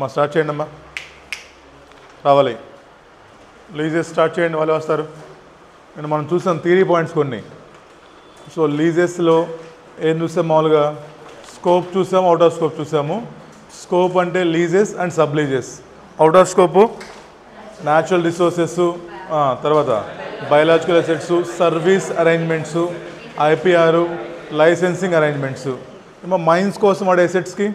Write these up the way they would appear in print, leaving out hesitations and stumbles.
మా స్టార్ట్ చేయండి అమ్మా, రావాలి. లీజెస్ స్టార్ట్ చేయండి, వాళ్ళు వస్తారు. నేను మనం చూసాం థియరీ పాయింట్స్ కొన్ని. సో లీజెస్లో ఏం చూసాం, మామూలుగా స్కోప్ చూసాము, అవుట్ ఆఫ్ స్కోప్ చూసాము. స్కోప్ అంటే leases and sub leases. Out of scope natural resources, తర్వాత biological assets, service arrangements, IPR, licensing arrangements. ఏమో మైన్స్ కోసం వాడే అసెట్స్కి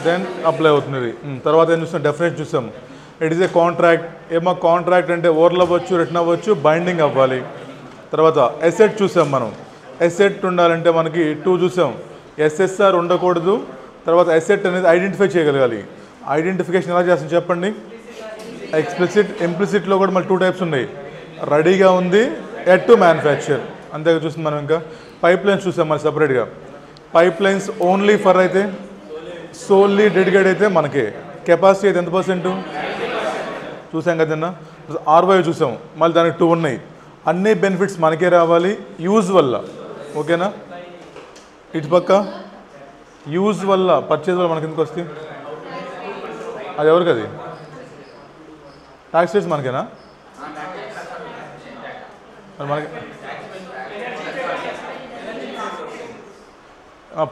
దెన్ అప్లై అవుతుంది. తర్వాత ఏం చూస్తాం, డెఫినేషన్ చూసాం. It is a contract. ఏమో కాంట్రాక్ట్ అంటే ఓవర్లు అవ్వచ్చు, రిటర్న్ అవ్వచ్చు, బైండింగ్ అవ్వాలి. తర్వాత ఎసెట్ చూసాం మనం. ఎసెట్ ఉండాలంటే మనకి 2 చూసాం. ఎస్ఎస్ఆర్ ఉండకూడదు. తర్వాత ఎసెట్ అనేది ఐడెంటిఫై చేయగలగాలి. ఐడెంటిఫికేషన్ ఎలా చేస్తాం చెప్పండి. ఎక్స్ప్లిసిట్, ఇంప్లిసిట్లో కూడా మళ్ళీ 2 టైప్స్ ఉన్నాయి. రెడీగా ఉంది, ఎట్ టు మ్యానుఫ్యాక్చర్. అంతేగా చూస్తుంది మనం. ఇంకా పైప్ లైన్స్ చూసాం మరి సపరేట్గా. పైప్ లైన్స్ ఓన్లీ ఫర్ అయితే, సోల్లీ డెడికేట్ అయితే మనకి కెపాసిటీ అయితే ఎంత పర్సెంట్ చూసాం కదన్నా. ఆర్వై చూసాం, మళ్ళీ దానికి 2 ఉన్నాయి. అన్ని బెనిఫిట్స్ మనకే రావాలి యూజ్ వల్ల. ఓకేనా? ఇటు పక్క యూజ్ వల్ల, పర్చేజ్ వల్ల మనకి ఎందుకు వస్తాయి? అది ఎవరికి? అది ట్యాక్స్ రేట్స్ మనకేనా? మనకి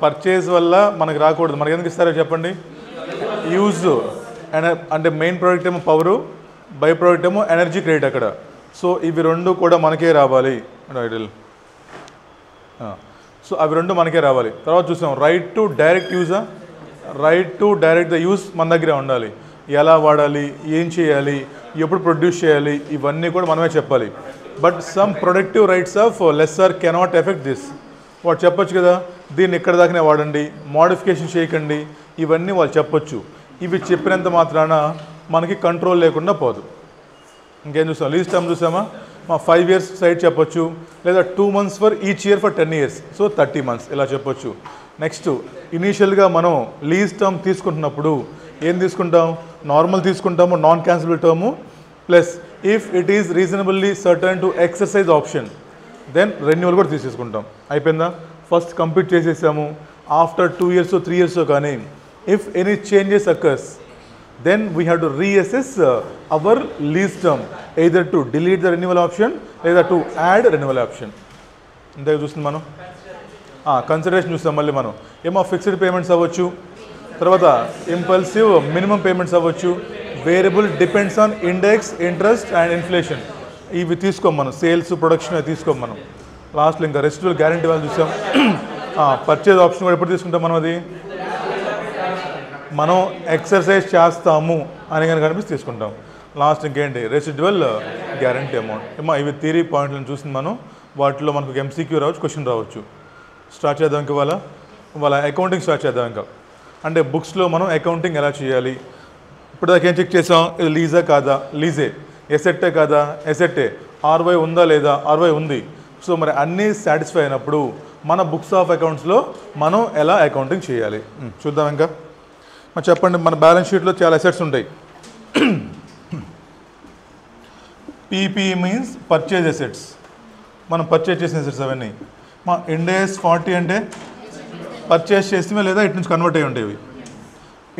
పర్చేజ్ వల్ల మనకి రాకూడదు. మనకి ఎందుకు ఇస్తారో చెప్పండి. యూజ్ అంటే మెయిన్ ప్రోడక్ట్ ఏమో పవరు, బై ప్రోడక్ట్ ఏమో ఎనర్జీ క్రెడిట్ అక్కడ. సో ఇవి 2 కూడా మనకే రావాలి. ఐడియల్. సో అవి 2 మనకే రావాలి. తర్వాత చూసాం రైట్ టు డైరెక్ట్ యూజా. Right to direct the use మన దగ్గరే ఉండాలి. ఎలా వాడాలి, ఏం చేయాలి, ఎప్పుడు ప్రొడ్యూస్ చేయాలి, ఇవన్నీ కూడా మనమే చెప్పాలి. But some productive rights of lesser cannot effect this. వాడు చెప్పొచ్చు కదా, దీన్ని ఇక్కడ దాకానే వాడండి, మోడిఫికేషన్ చేయకండి, ఇవన్నీ వాళ్ళు చెప్పొచ్చు. ఇవి చెప్పినంత మాత్రాన మనకి కంట్రోల్ లేకుండా పోదు. ఇంకేం చూసాం, లీజ్ టర్మ్ చూసామా. మా 5 years సైట్ చెప్పొచ్చు, లేదా 2 months for each year for 10 years, so 30 months ఇలా చెప్పొచ్చు. నెక్స్ట్ ఇనీషియల్గా మనం లీజ్ టర్మ్ తీసుకుంటున్నప్పుడు ఏం తీసుకుంటాం, నార్మల్ తీసుకుంటాము, non cancellable term, plus if it is reasonably certain to exercise option, then renewal కూడా తీసేసుకుంటాం. అయిపోయిందా? ఫస్ట్ కంప్లీట్ చేసేసాము. ఆఫ్టర్ 2 years 3 years కానీ if any changes occurs, then we have to reassess our lease term, either to delete the renewal option లేదా to add renewal option. ఇంతగా చూస్తుంది మనం. Consideration చూస్తాం మళ్ళీ మనం. ఏమో ఫిక్స్డ్ పేమెంట్స్ అవ్వచ్చు, తర్వాత ఇంపల్సివ్ మినిమం పేమెంట్స్ అవ్వచ్చు, variable depends on index, interest and inflation. ఇవి తీసుకోం మనం. సేల్స్, ప్రొడక్షన్ అవి తీసుకోం మనం. లాస్ట్లో ఇంకా రెసిడ్యువల్ గ్యారంటీ వాళ్ళు చూసాం. పర్చేజ్ ఆప్షన్ కూడా ఎప్పుడు తీసుకుంటాం మనం, అది మనం ఎక్సర్సైజ్ చేస్తాము అని కనుక కనిపిస్తే తీసుకుంటాం. లాస్ట్ ఇంకేంటి, రెసిడ్యువల్ గ్యారంటీ అమౌంట్. ఏమో ఇవి థియరీ పాయింట్లను చూసింది మనం. వాటిలో మనకు ఎంసీక్యూ రావచ్చు, క్వశ్చన్ రావచ్చు. స్టార్ట్ చేద్దాం ఇంకా. వాళ్ళ అకౌంటింగ్ స్టార్ట్ చేద్దాం ఇంకా. అంటే బుక్స్లో మనం అకౌంటింగ్ ఎలా చేయాలి. ఇప్పుడు దాకా ఏం చెక్ చేసాం, ఇది లీజా కాదా, లీజే. ఎసెట్టే కాదా, ఎసెట్టే. ఆర్వై ఉందా లేదా, ఆర్వై ఉంది. సో మరి అన్నీ సాటిస్ఫై అయినప్పుడు మన బుక్స్ ఆఫ్ అకౌంట్స్లో మనం ఎలా అకౌంటింగ్ చేయాలి చూద్దాం ఇంకా. మరి చెప్పండి, మన బ్యాలెన్స్ షీట్లో చాలా అసెట్స్ ఉంటాయి. PP means purchase assets. మనం పర్చేజ్ చేసిన అసెట్స్ అవన్నీ. మా ఇండేస్ 40 అంటే పర్చేజ్ చేసినవే లేదా ఇటు నుంచి కన్వర్ట్ అయ్యి ఉండేవి.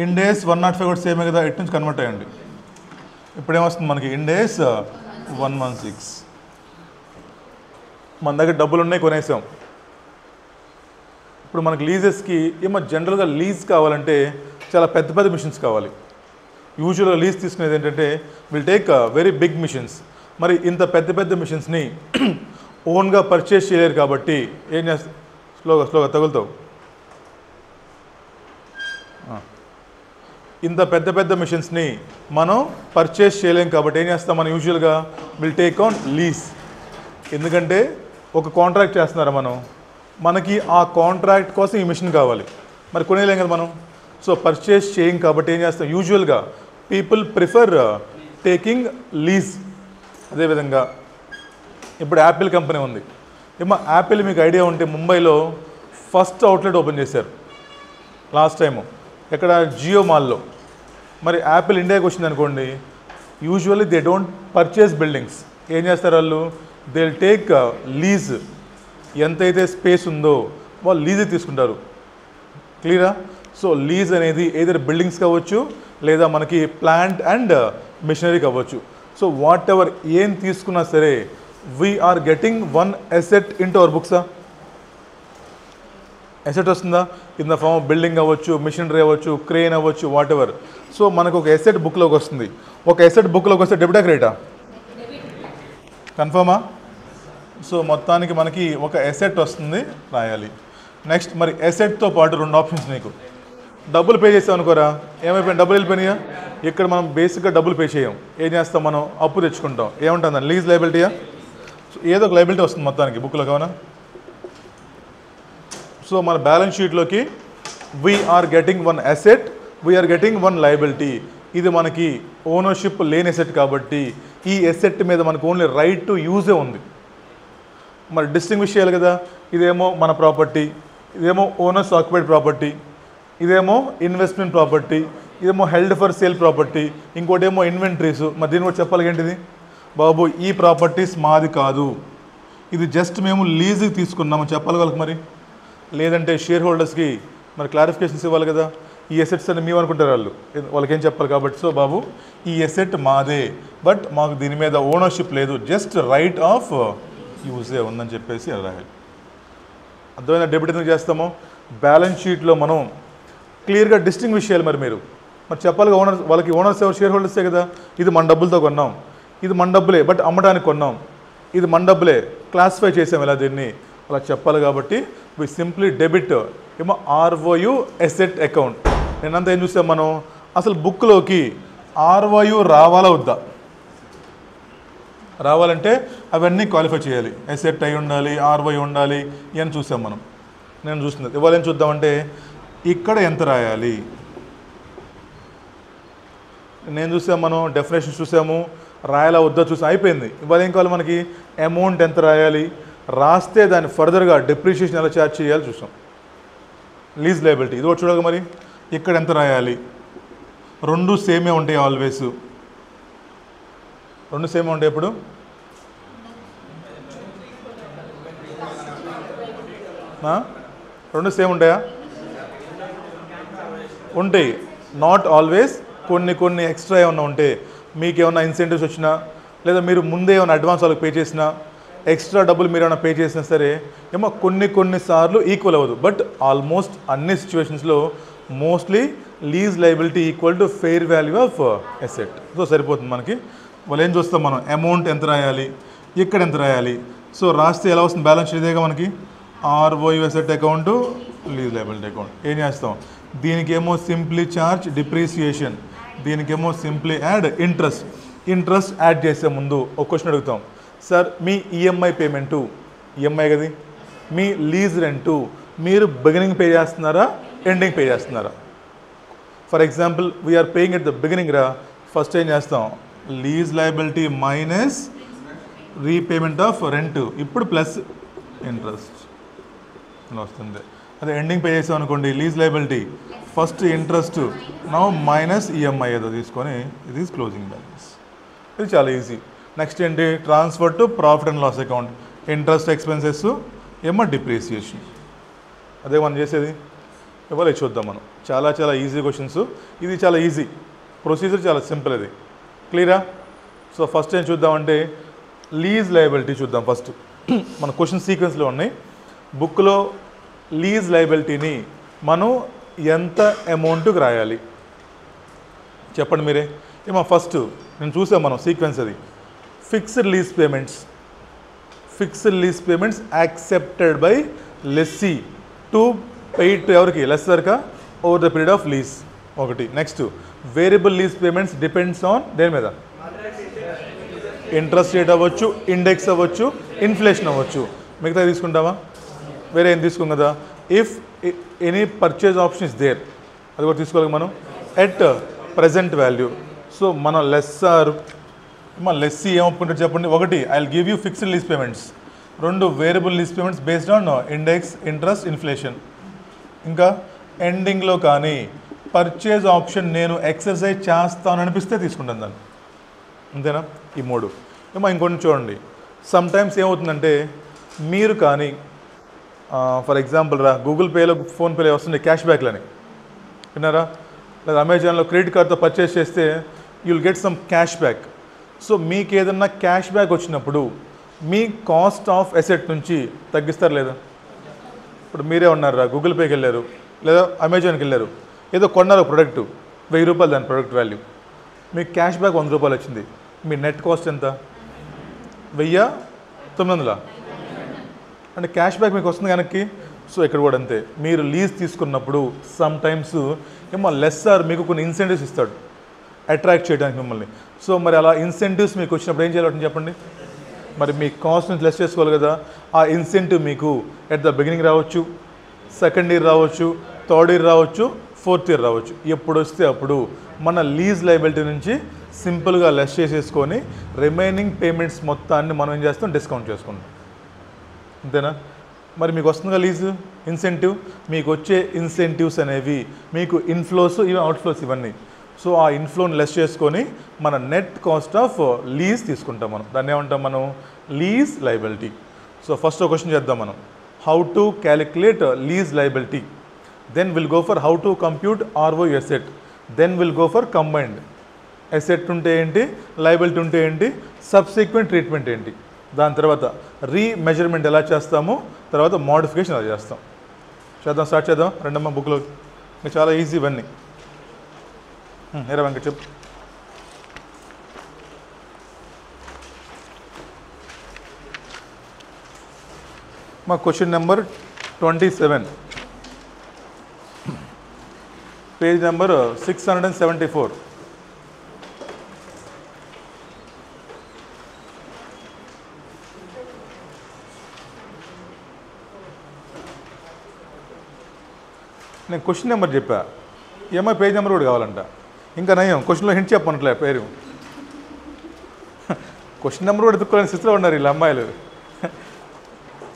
ఇండేస్ 105 కూడా సేమే కదా, ఇటు నుంచి కన్వర్ట్ అయ్యండి. ఇప్పుడు ఏమొస్తుంది మనకి, ఇండేస్ 116. మన దగ్గర డబ్బులు ఉన్నాయి, కొనేసాం. ఇప్పుడు మనకి లీజెస్కి ఏమో జనరల్గా లీజ్ కావాలంటే చాలా పెద్ద పెద్ద మిషన్స్ కావాలి. యూజువల్గా లీజ్ తీసుకునేది ఏంటంటే will take very big machines. మరి ఇంత పెద్ద పెద్ద మిషన్స్ని ఓన్గా పర్చేస్ చేయలేరు కాబట్టి ఏం చేస్తా, స్లోగా తగులుతావు. ఇంత పెద్ద పెద్ద మిషన్స్ని మనం పర్చేస్ చేయలేం కాబట్టి ఏం చేస్తాం, మనం యూజువల్గా విల్ టేక్ ఆన్ లీజ్. ఎందుకంటే ఒక కాంట్రాక్ట్ చేస్తున్నారా మనం, మనకి ఆ కాంట్రాక్ట్ కోసం ఈ మిషన్ కావాలి, మరి కొనేలేం కదా మనం. సో పర్చేస్ చేయం కాబట్టి ఏం చేస్తాం, యూజువల్గా పీపుల్ ప్రిఫర్ టేకింగ్ లీజ్. అదేవిధంగా ఇప్పుడు యాపిల్ కంపెనీ ఉంది. ఏమో యాపిల్ మీకు ఐడియా ఉంటే ముంబైలో ఫస్ట్ అవుట్లెట్ ఓపెన్ చేశారు లాస్ట్ టైము, ఎక్కడ, జియో మాల్లో. మరి యాపిల్ ఇండియాకి వచ్చింది అనుకోండి, usually they don't purchase buildings. ఏం చేస్తారు వాళ్ళు, దే విల్ టేక్ లీజ్. ఎంతైతే స్పేస్ ఉందో వాళ్ళు లీజ్ తీసుకుంటారు. క్లియరా? సో లీజ్ అనేది ఏదైనా బిల్డింగ్స్ కావచ్చు లేదా మనకి ప్లాంట్ అండ్ మిషనరీ కావచ్చు. సో వాట్ ఎవర్ ఏం తీసుకున్నా సరే we are getting one asset into our బుక్సా. అసెట్ వస్తుందా ఇన్ ద ఫార్మ్ బిల్డింగ్ అవ్వచ్చు, మిషనరీ అవ్వచ్చు, క్రేన్ అవ్వచ్చు, వాట్ ఎవర్. సో మనకు ఒక అసెట్ బుక్లోకి వస్తుంది. ఒక అసెట్ బుక్లోకి వస్తే డెబిటా క్రెడిటా? కన్ఫర్మా? సో మొత్తానికి మనకి ఒక అసెట్ వస్తుంది, రాయాలి. నెక్స్ట్ మరి అసెట్తో పాటు రెండు ఆప్షన్స్ నీకు. డబ్బులు పే చేసాం అనుకోరా, ఏమైపోయింది? డబ్బులు వెళ్ళిపోయినాయా? ఇక్కడ మనం బేసిక్గా డబ్బులు పే చేయం. ఏం చేస్తాం మనం? అప్పు తెచ్చుకుంటాం. ఏముంటుందా? లీజ్ లయబిలిటీయా? సో ఏదో ఒక లయబిలిటీ వస్తుంది మొత్తానికి బుక్లో కావునా. సో మన బ్యాలెన్స్ షీట్లోకి we are getting one asset, we are getting one liability. ఇది మనకి ఓనర్షిప్ లేని అసెట్ కాబట్టి ఈ అసెట్ మీద మనకు ఓన్లీ రైట్ టు యూజే ఉంది. మరి డిస్టింగ్విష్ చేయాలి కదా. ఇదేమో మన ప్రాపర్టీ, ఇదేమో ఓనర్స్ ఆక్యుపైడ్ ప్రాపర్టీ, ఇదేమో ఇన్వెస్ట్మెంట్ ప్రాపర్టీ, ఇదేమో హెల్డ్ ఫర్ సేల్ ప్రాపర్టీ, ఇంకోటి ఏమో ఇన్వెంటరీస్. మరి దీన్ని కూడా చెప్పాలి ఏంటిది? బాబు ఈ ప్రాపర్టీస్ మాది కాదు, ఇది జస్ట్ మేము లీజ్కి తీసుకున్నాము చెప్పాలి వాళ్ళకి. మరి లేదంటే షేర్ హోల్డర్స్కి మరి క్లారిఫికేషన్స్ ఇవ్వాలి కదా. ఈ అసెట్స్ అని మేము అనుకుంటారు వాళ్ళకి ఏం చెప్పాలి కాబట్టి. సో బాబు ఈ అసెట్ మాదే, బట్ మాకు దీని మీద ఓనర్షిప్ లేదు, జస్ట్ రైట్ ఆఫ్ యూజే ఉందని చెప్పేసి రాయాలి. అర్థమైన డెబిట్ ఎందుకు చేస్తామో బ్యాలెన్స్ షీట్లో మనం క్లియర్గా డిస్టింగ్విష్ చేయాలి. మరి చెప్పాలి ఓనర్స్, వాళ్ళకి ఓనర్స్ ఎవరు? షేర్ హోల్డర్సే కదా. ఇది మన డబ్బులతో కొన్నాం, ఇది మన డబ్బులే బట్ అమ్మడానికి కొన్నాం, ఇది మన డబ్బులే క్లాసిఫై చేసాం ఇలా దీన్ని అలా చెప్పాలి. కాబట్టి వి సింప్లీ డెబిట్ ఏమో ఆర్ఓయు అసెట్ అకౌంట్. నేనంతా ఏం చూసాం మనం, అసలు బుక్లోకి ఆర్ఓయు రావాలా వద్దా? రావాలంటే అవన్నీ క్వాలిఫై చేయాలి. అసెట్ అయి ఉండాలి, ఆర్ఓయు ఉండాలి, ఇవన్నీ చూసాం మనం. నేను చూస్తున్నది ఇవాళ ఏం చూద్దామంటే ఇక్కడ ఎంత రాయాలి. నేను చూసాం మనం డెఫినేషన్ చూసాము, రాయాలా వద్దా చూసాం, అయిపోయింది. ఇవాళ ఏం కావాలి మనకి? అమౌంట్ ఎంత రాయాలి, రాస్తే దాన్ని ఫర్దర్గా డిప్రిషియేషన్ ఎలా ఛార్జ్ చేయాలి చూసాం. లీజ్ లయబిలిటీ ఇది ఒకటి చూడగా. మరి ఇక్కడ ఎంత రాయాలి? రెండు సేమే ఉంటాయి ఆల్వేస్. రెండు సేమే ఉంటాయి. ఇప్పుడు రెండు సేమ్ ఉంటాయా? ఉంటాయి, నాట్ ఆల్వేస్. కొన్ని ఎక్స్ట్రా ఏమన్నా ఉంటే, మీకు ఏమన్నా ఇన్సెంటివ్స్ వచ్చినా లేదా మీరు ముందే ఏమైనా అడ్వాన్స్ వాళ్ళకి పే చేసినా, ఎక్స్ట్రా డబ్బులు మీరు ఏమైనా పే చేసినా సరే ఏమో కొన్నిసార్లు ఈక్వల్ అవ్వదు. బట్ ఆల్మోస్ట్ అన్ని సిచ్యువేషన్స్లో mostly lease liability equal to fair value of asset. So సరిపోతుంది మనకి. వాళ్ళు ఏం చూస్తాం మనం, అమౌంట్ ఎంత రాయాలి, ఇక్కడ ఎంత రాయాలి. సో రాస్తే ఎలా వస్తుంది? బ్యాలెన్స్ షీట్ ఇదేగా మనకి. ROU asset account, lease liability account. ఏం చేస్తాం? దీనికేమో సింప్లీ ఛార్జ్ డిప్రిసియేషన్, దీనికేమో simply add interest. Interest add చేసే ముందు ఒక క్వశ్చన్ అడుగుతాం, సార్ మీ ఈఎంఐ పేమెంటు, ఈఎంఐ కదా, మీ లీజ్ రెంటు మీరు బిగినింగ్ పే చేస్తున్నారా, ఎండింగ్ పే చేస్తున్నారా? For example we are paying at the beginning రా. ఫస్ట్ ఏం చేస్తాం? Lease liability minus repayment of rent, ఇప్పుడు ప్లస్ ఇంట్రెస్ట్ వస్తుంది. అదే ఎండింగ్ పే చేసాం అనుకోండి, lease liability first interest, now minus EMI ఏదో తీసుకొని ఇది ఈజ్ క్లోజింగ్ బ్యాలెన్స్. ఇది చాలా ఈజీ. నెక్స్ట్ ఏంటి? Transfer to profit and loss account, interest expenses ఏమో డిప్రిసియేషన్. అదే మనం చేసేది. ఇవాళ చూద్దాం మనం. చాలా ఈజీ క్వశ్చన్స్. ఇది చాలా ఈజీ ప్రొసీజర్, చాలా సింపుల్. ఇది క్లియరా? సో ఫస్ట్ ఏం చూద్దామంటే లీజ్ లయబిలిటీ చూద్దాం. ఫస్ట్ మన క్వశ్చన్ సీక్వెన్స్లో ఉన్నాయి. బుక్లో లీజ్ లయబిలిటీని మనం ఎంత అమౌంట్కి రాయాలి చెప్పండి మీరే. ఏమో ఫస్ట్ నేను చూసాం మనం సీక్వెన్స్ అది. Fixed lease payments, fixed lease payments accepted by lessee to paid to ఎవరికి? లెస్సర్కా over the period of lease ఒకటి. Next variable lease payments depends on దేని మీద? ఇంట్రెస్ట్ రేట్ అవ్వచ్చు, ఇండెక్స్ అవ్వచ్చు, ఇన్ఫ్లేషన్ అవ్వచ్చు. మిగతా తీసుకుంటావా? వేరే ఏం తీసుకోం కదా. If any purchase option is there, అది కూడా తీసుకోవాలి మనం. At present value. సో మన లెస్సీ ఏమొప్పుకుంటారు చెప్పండి. ఒకటి I will give you fixed lease payments, రెండు variable lease payments based on index, interest, inflation. ఇంకా ఎండింగ్లో కానీ పర్చేజ్ ఆప్షన్ నేను ఎక్సర్సైజ్ చేస్తాను అనిపిస్తే తీసుకుంటాను దాన్ని. అంతేనా? ఈ మూడు. ఏమో ఇంకొన్ని చూడండి. సమ్టైమ్స్ ఏమవుతుందంటే మీరు కానీ ఫర్ ఎగ్జాంపుల్ రా, గూగుల్ పేలో ఫోన్పేలో వస్తుంది క్యాష్ బ్యాక్లని. విన్నారా? లేదా అమెజాన్లో క్రెడిట్ కార్డ్తో పర్చేస్ చేస్తే you'll get some cash back. So మీకు ఏదన్నా క్యాష్ బ్యాక్ వచ్చినప్పుడు మీ కాస్ట్ ఆఫ్ అసెట్ నుంచి తగ్గిస్తారు లేదా? ఇప్పుడు మీరే ఉన్నారా, గూగుల్ పేకి వెళ్ళారు లేదా అమెజాన్కి వెళ్ళారు, ఏదో కొన్నారు ప్రోడక్ట్, 1000 రూపాయలు దాని ప్రోడక్ట్ వాల్యూ, మీకు క్యాష్ బ్యాక్ 100 రూపాయలు వచ్చింది, మీ నెట్ కాస్ట్ ఎంత? 1900 అంటే క్యాష్ బ్యాక్ మీకు వస్తుంది కనుక. సో ఇక్కడ కూడా అంతే, మీరు లీజ్ తీసుకున్నప్పుడు సమ్ టైమ్స్ ఏమో లెస్సార్ మీకు కొన్ని ఇన్సెంటివ్స్ ఇస్తాడు అట్రాక్ట్ చేయడానికి మిమ్మల్ని. సో మరి అలా ఇన్సెంటివ్స్ మీకు వచ్చినప్పుడు ఏం చేయాలంటే చెప్పండి, మరి మీ కాస్ట్ నుంచి లెస్ చేసుకోవాలి కదా. ఆ ఇన్సెంటివ్ మీకు ఎట్ ద బిగినింగ్ రావచ్చు, సెకండ్ ఇయర్ రావచ్చు, థర్డ్ ఇయర్ రావచ్చు, ఫోర్త్ ఇయర్ రావచ్చు. ఎప్పుడు వస్తే అప్పుడు మన లీజ్ లయబిలిటీ నుంచి సింపుల్గా లెస్ చేసేసుకొని రిమైనింగ్ పేమెంట్స్ మొత్తాన్ని మనం ఏం చేస్తాం, డిస్కౌంట్ చేసుకుంటాం. అంతేనా? మరి మీకు వస్తుందిగా లీజ్ ఇన్సెంటివ్, మీకు వచ్చే ఇన్సెంటివ్స్ అనేవి మీకు ఇన్ఫ్లోస్ ఇవి అవుట్ఫ్లోస్ ఇవన్నీ. సో ఆ ఇన్ఫ్లోని లెస్ చేసుకొని మన నెట్ కాస్ట్ ఆఫ్ లీజ్ తీసుకుంటాం మనం. దాన్ని ఏమంటాం మనం, లీజ్ లయబిలిటీ. సో ఫస్ట్ ఒక క్వశ్చన్ చేద్దాం మనం, how to calculate lease liability. Then will go for how to compute RO asset. Then will go for combined. Asset ఉంటే ఏంటి, లయబిలిటీ ఉంటే ఏంటి, సబ్సిక్వెంట్ ట్రీట్మెంట్ ఏంటి, దాని తర్వాత రీమెజర్మెంట్ ఎలా చేస్తాము, తర్వాత మోడిఫికేషన్ ఎలా చేస్తాం. చేద్దాం, స్టార్ట్ చేద్దాం. రెండమ్మ బుక్లో మీకు చాలా ఈజీ ఇవన్నీ. ఏరా వెంకట్ చెప్పు. మా క్వశ్చన్ నెంబర్ 27, పేజ్ నెంబర్ 674. నేను క్వశ్చన్ నెంబర్ చెప్పా, ఏమో పేజ్ నెంబర్ కూడా కావాలంట. ఇంకా నయం క్వశ్చన్లో హింట్ చెప్పనట్లే పేరు. క్వశ్చన్ నెంబర్ కూడా ఎత్తుక్కోలేని స్థితిలో ఉన్నారు వీళ్ళు అమ్మాయిలు.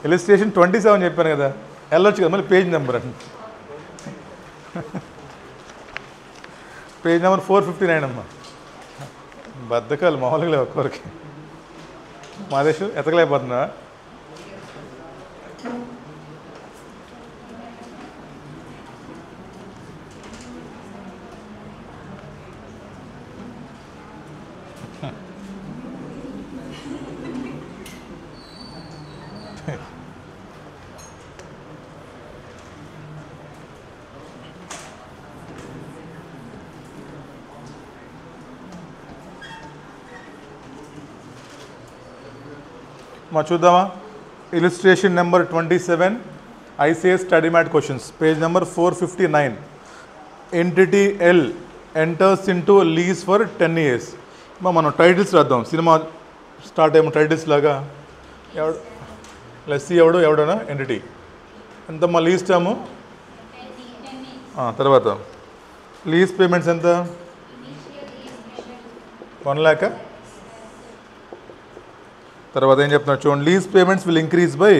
ఇలిస్ట్రేషన్ 27 చెప్పాను కదా, వెళ్ళొచ్చు కదా, మళ్ళీ పేజ్ నెంబర్ అండి. పేజ్ నెంబర్ 459 అమ్మా. బద్దకాలు మామూలుగా లేవు ఒక్కొరికి. మాదేశం ఎతకలేకపోతున్నా. మా చూద్దామా, illustration number 27 ICS study mat questions, page number 459. Entity L enters into lease for 10 years. మనం టైటిల్స్ రాద్దాం, సినిమా స్టార్ట్ అయ్యే టైటిల్స్ లాగా. ఎవడు లెస్సీ ఎవడనా ఎంటిటీ, ఎంతమ్మా లీజ్ టర్ము, తర్వాత లీజ్ పేమెంట్స్ ఎంత, 1 lakh. తర్వాత ఏం చెప్తున్నారు చూడండి, lease payments will increase by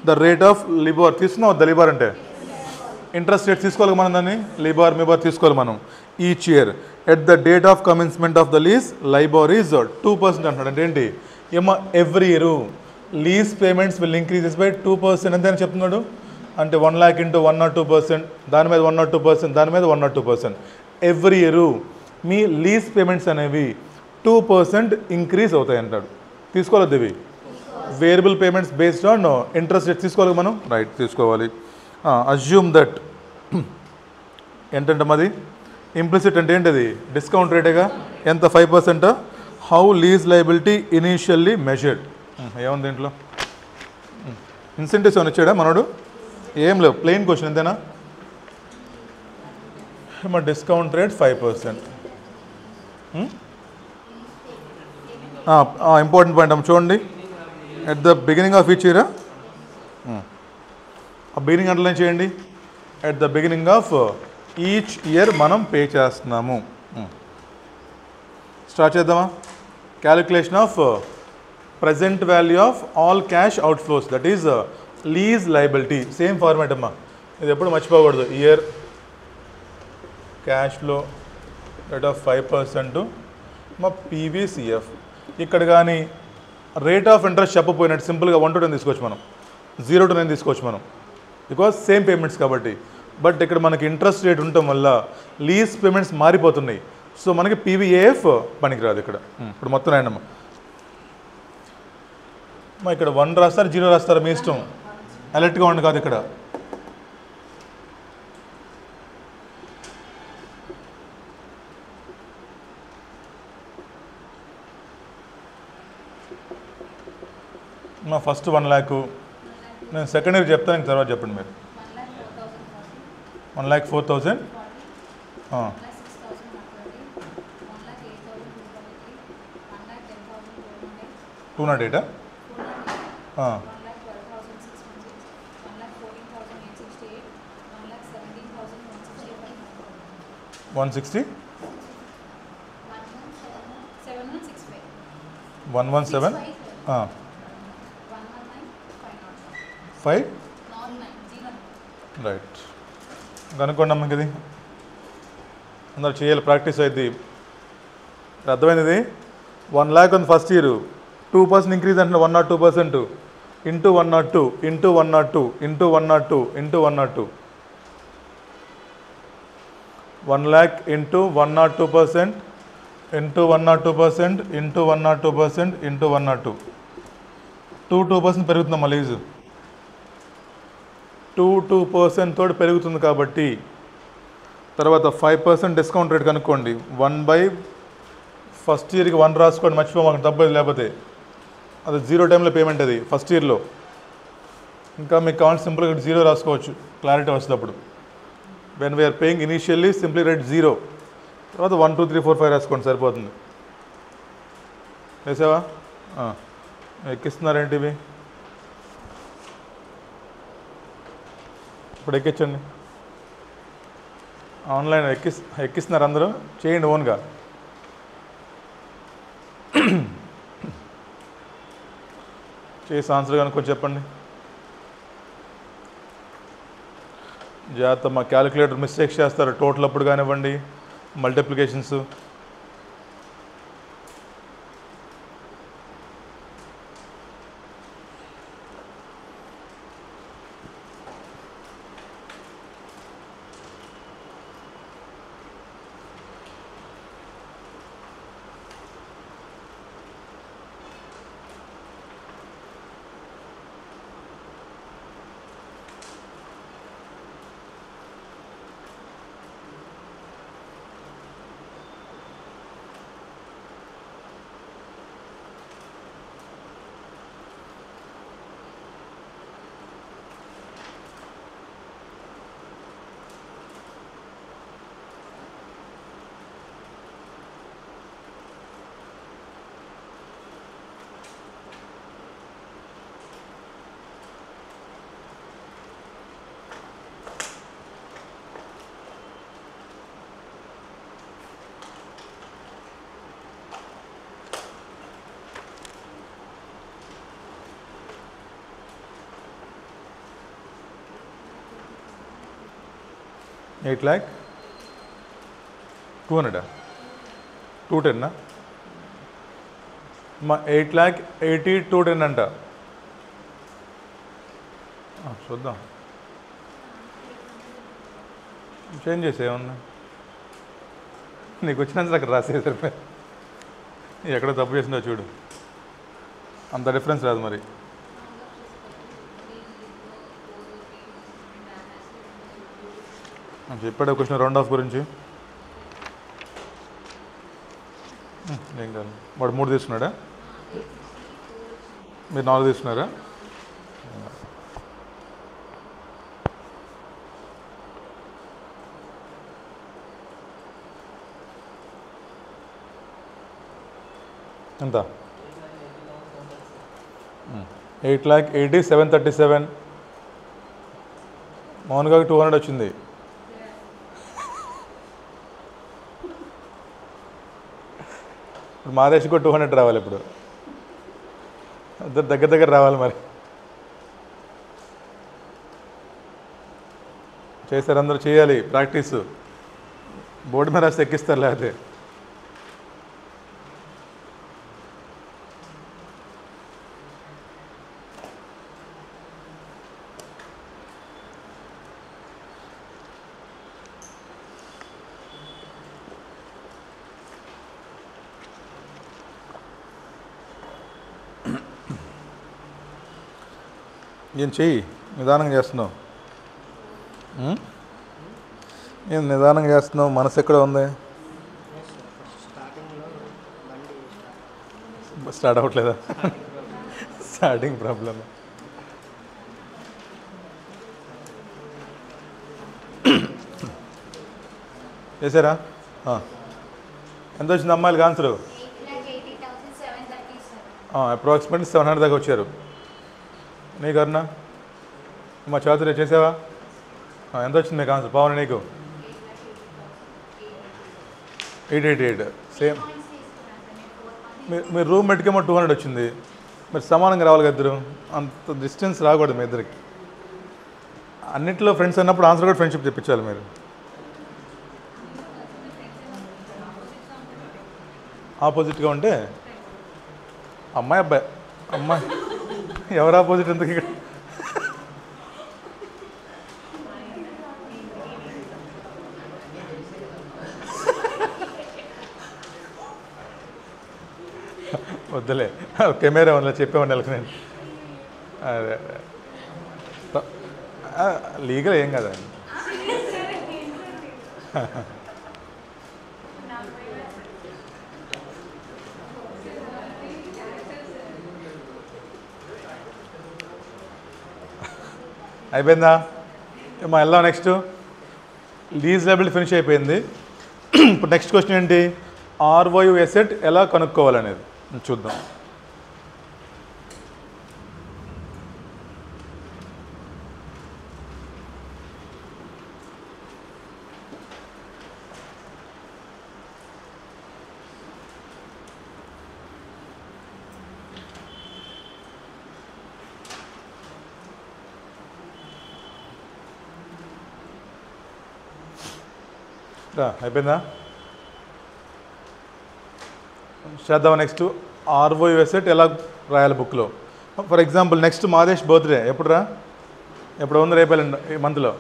the rate of LIBOR. తీసుకున్నాం వద్దా లిబార్ అంటే, ఇంట్రెస్ట్ రేట్ తీసుకోవాలి మనం, దాన్ని లిబార్ మిబార్ తీసుకోవాలి మనం. Each year at the date of commencement of the lease LIBOR is 2% అంటున్నాడు. అంటే ఏంటి, ఏమో every year lease payments will increases by 2% అంతే అని చెప్తున్నాడు. అంటే 1 lakh ఇంటూ 102%, దాని మీద 102%, దాని మీద 102%. ఎవ్రీ ఇయర్ మీ లీజ్ పేమెంట్స్ అనేవి 2% ఇంక్రీజ్ అవుతాయి అంటాడు. తీసుకోవాలి ఇవి variable payments based on interest rate తీసుకోవాలి మనం, రైట్ తీసుకోవాలి. అజ్యూమ్ దట్ ఏంటంటే మాది ఇంప్లిసిట్ అంటే ఏంటది, డిస్కౌంట్ రేటేగా, ఎంత 5%. How lease liability initially measured. ఏముంది దీంట్లో, ఇన్సెంటివ్స్ ఏమైనా ఇచ్చాడా మనోడు, ఏం లేవు, ప్లెయిన్ క్వశ్చన్ అంతేనా. మా డిస్కౌంట్ రేట్ 5%. ఇంపార్టెంట్ పాయింట్ అమ్మ చూడండి, at the beginning of each year, ఆ బిగినింగ్ అండర్లైన్ చేయండి, at the beginning of each year మనం పే చేస్తున్నాము. స్టార్ట్ చేద్దామా, calculation of present value of all cash outflows, that is lease liability. Same format అమ్మా, ఇది ఎప్పుడు మర్చిపోకూడదు. Year cash flow rate of 5% మా పీవీసీఎఫ్. ఇక్కడ కానీ రేట్ ఆఫ్ ఇంట్రెస్ట్ చెప్పపోయినట్టు సింపుల్గా 1 to 10 తీసుకోవచ్చు మనం, 0 to 9 తీసుకోవచ్చు మనం, బికాజ్ సేమ్ పేమెంట్స్ కాబట్టి. బట్ ఇక్కడ మనకి ఇంట్రెస్ట్ రేట్ ఉండటం వల్ల లీజ్ పేమెంట్స్ మారిపోతున్నాయి. సో మనకి పీవీఏఎఫ్ పనికిరాదు ఇక్కడ. ఇప్పుడు మొత్తం రాయండమ్మా. ఇక్కడ 1 రాస్తారు, 0 రాస్తారా మీ ఇష్టం. అలర్ట్గా ఉండి కాదు ఇక్కడ. మా ఫస్ట్ 1 lakh, నేను సెకండ్ ఇయర్ చెప్తాను, తర్వాత చెప్పండి మీరు. 1,04,000, 208, 160, 117, 5, రైట్. కనుక్కోండి అమ్మకి ఇది అందరు చేయాలి, ప్రాక్టీస్ అయింది. అర్థమైంది ఇది. 1 lakh ఉంది ఫస్ట్ ఇయర్, 2% ఇంక్రీజ్ అంటే 102%, into 102, into 102, into 102, into 102. 1 lakh into 102%, into 102%, into 102%, into 102. 2% పెరుగుతుందమ్మా లీజు. 2% తోటి పెరుగుతుంది కాబట్టి తర్వాత 5% డిస్కౌంట్ రేట్ కనుక్కోండి. 1/, ఫస్ట్ ఇయర్కి 1 రాసుకోండి, మర్చిపోమాకండి, తప్పదు లేకపోతే. అది 0 టైంలో పేమెంట్, అది ఫస్ట్ ఇయర్లో. ఇంకా మీకు కావాల్సి సింపుల్గా 0 రాసుకోవచ్చు, క్లారిటీ వస్తుంది అప్పుడు. When we are paying initially simply write 0, తర్వాత 1 2 3 4 5 రాసుకోండి, సరిపోతుంది. వేసావా? ఎక్కిస్తున్నారేంటి ఇవి? ఇప్పుడు ఎక్కించండి. ఆన్లైన్ ఎక్కిస్తున్నారు అందరూ, చేయండి ఓన్గా. చేసి ఆన్సర్ కనుక్కొని చెప్పండి. జాగ్రత్త, మా క్యాలిక్యులేటర్ మిస్టేక్స్ చేస్తారు టోటల్ అప్పుడు కానివ్వండి, మల్టిప్లికేషన్స్. $8 lakh, 200, 210 మా 8,80,000 210 అంట. చూద్దాం, చేంజ్ చేసేమన్నా నీకు వచ్చినంత అక్కడ రాసేసారు. ఎక్కడో తప్పు చేసిందో చూడు, అంత డిఫరెన్స్ రాదు మరి. చెప్పాడు క్వశ్చన్ రౌండ్ ఆఫ్ గురించి. ఏం కాదు, వాడు 3 తీసుకున్నాడా, మీరు 4 తీసుకున్నారా? ఎంత? 8,80,737. మౌన్గా 200 వచ్చింది. మా దేశం కూడా 200 రావాలి. ఇప్పుడు దగ్గర దగ్గర రావాలి. మరి చేశారు, అందరూ చేయాలి ప్రాక్టీస్. బోర్డు మీద రాస్తే ఎక్కిస్తారు, లేకపోతే ఏం చెయ్యి, నిదానంగా చేస్తున్నావు. ఏం నిదానంగా చేస్తున్నావు, మనసు ఎక్కడ ఉంది? స్టార్ట్ అవ్వట్లేదా? Starting problem. చేశారా? ఎంత వచ్చింది అమ్మాయిలకి ఆన్సరు? అప్రాక్సిమేట్లీ 700 దాకా వచ్చారు. నీకు అరుణ, మా చౌదరి చేసావా? ఎంత వచ్చింది మీకు ఆన్సర్? పవన్ నీకు 888. సేమ్. మీరు రూమ్ మెట్కేమో 200 వచ్చింది. మీరు సమానంగా రావాలి కదా ఇద్దరు, అంత డిస్టెన్స్ రాకూడదు మీ ఇద్దరికి. అన్నింటిలో ఫ్రెండ్స్ అన్నప్పుడు ఆన్సర్ కూడా ఫ్రెండ్షిప్ తెప్పించాలి మీరు. ఆపోజిట్గా ఉంటే అమ్మాయి అబ్బాయి, అమ్మాయి ఎవరు ఆపోజిట్ ఎందుకు ఇక్కడ? వద్దులే, కెమెరా ఉందా చెప్పేవాడిని నెలకు నేను. అదే లీగల్ ఏం కదా. అయిపోయిందా? మా వెళ్దాం నెక్స్ట్. లీజ్ లయబిలిటీ ఫినిష్ అయిపోయింది. ఇప్పుడు నెక్స్ట్ క్వశ్చన్ ఏంటి? ఆర్ఓయు ఎసెట్ ఎలా కనుక్కోవాలనేది చూద్దాం. అయిపోయిందా? చేద్దాం. నెక్స్ట్ ఆర్ఓయు ఎసెట్ ఎలా రాయాలి బుక్లో. For example next Madesh birthday ఎప్పుడు రా? ఎప్పుడు ఉంది? రేపు ఈ మంత్లో.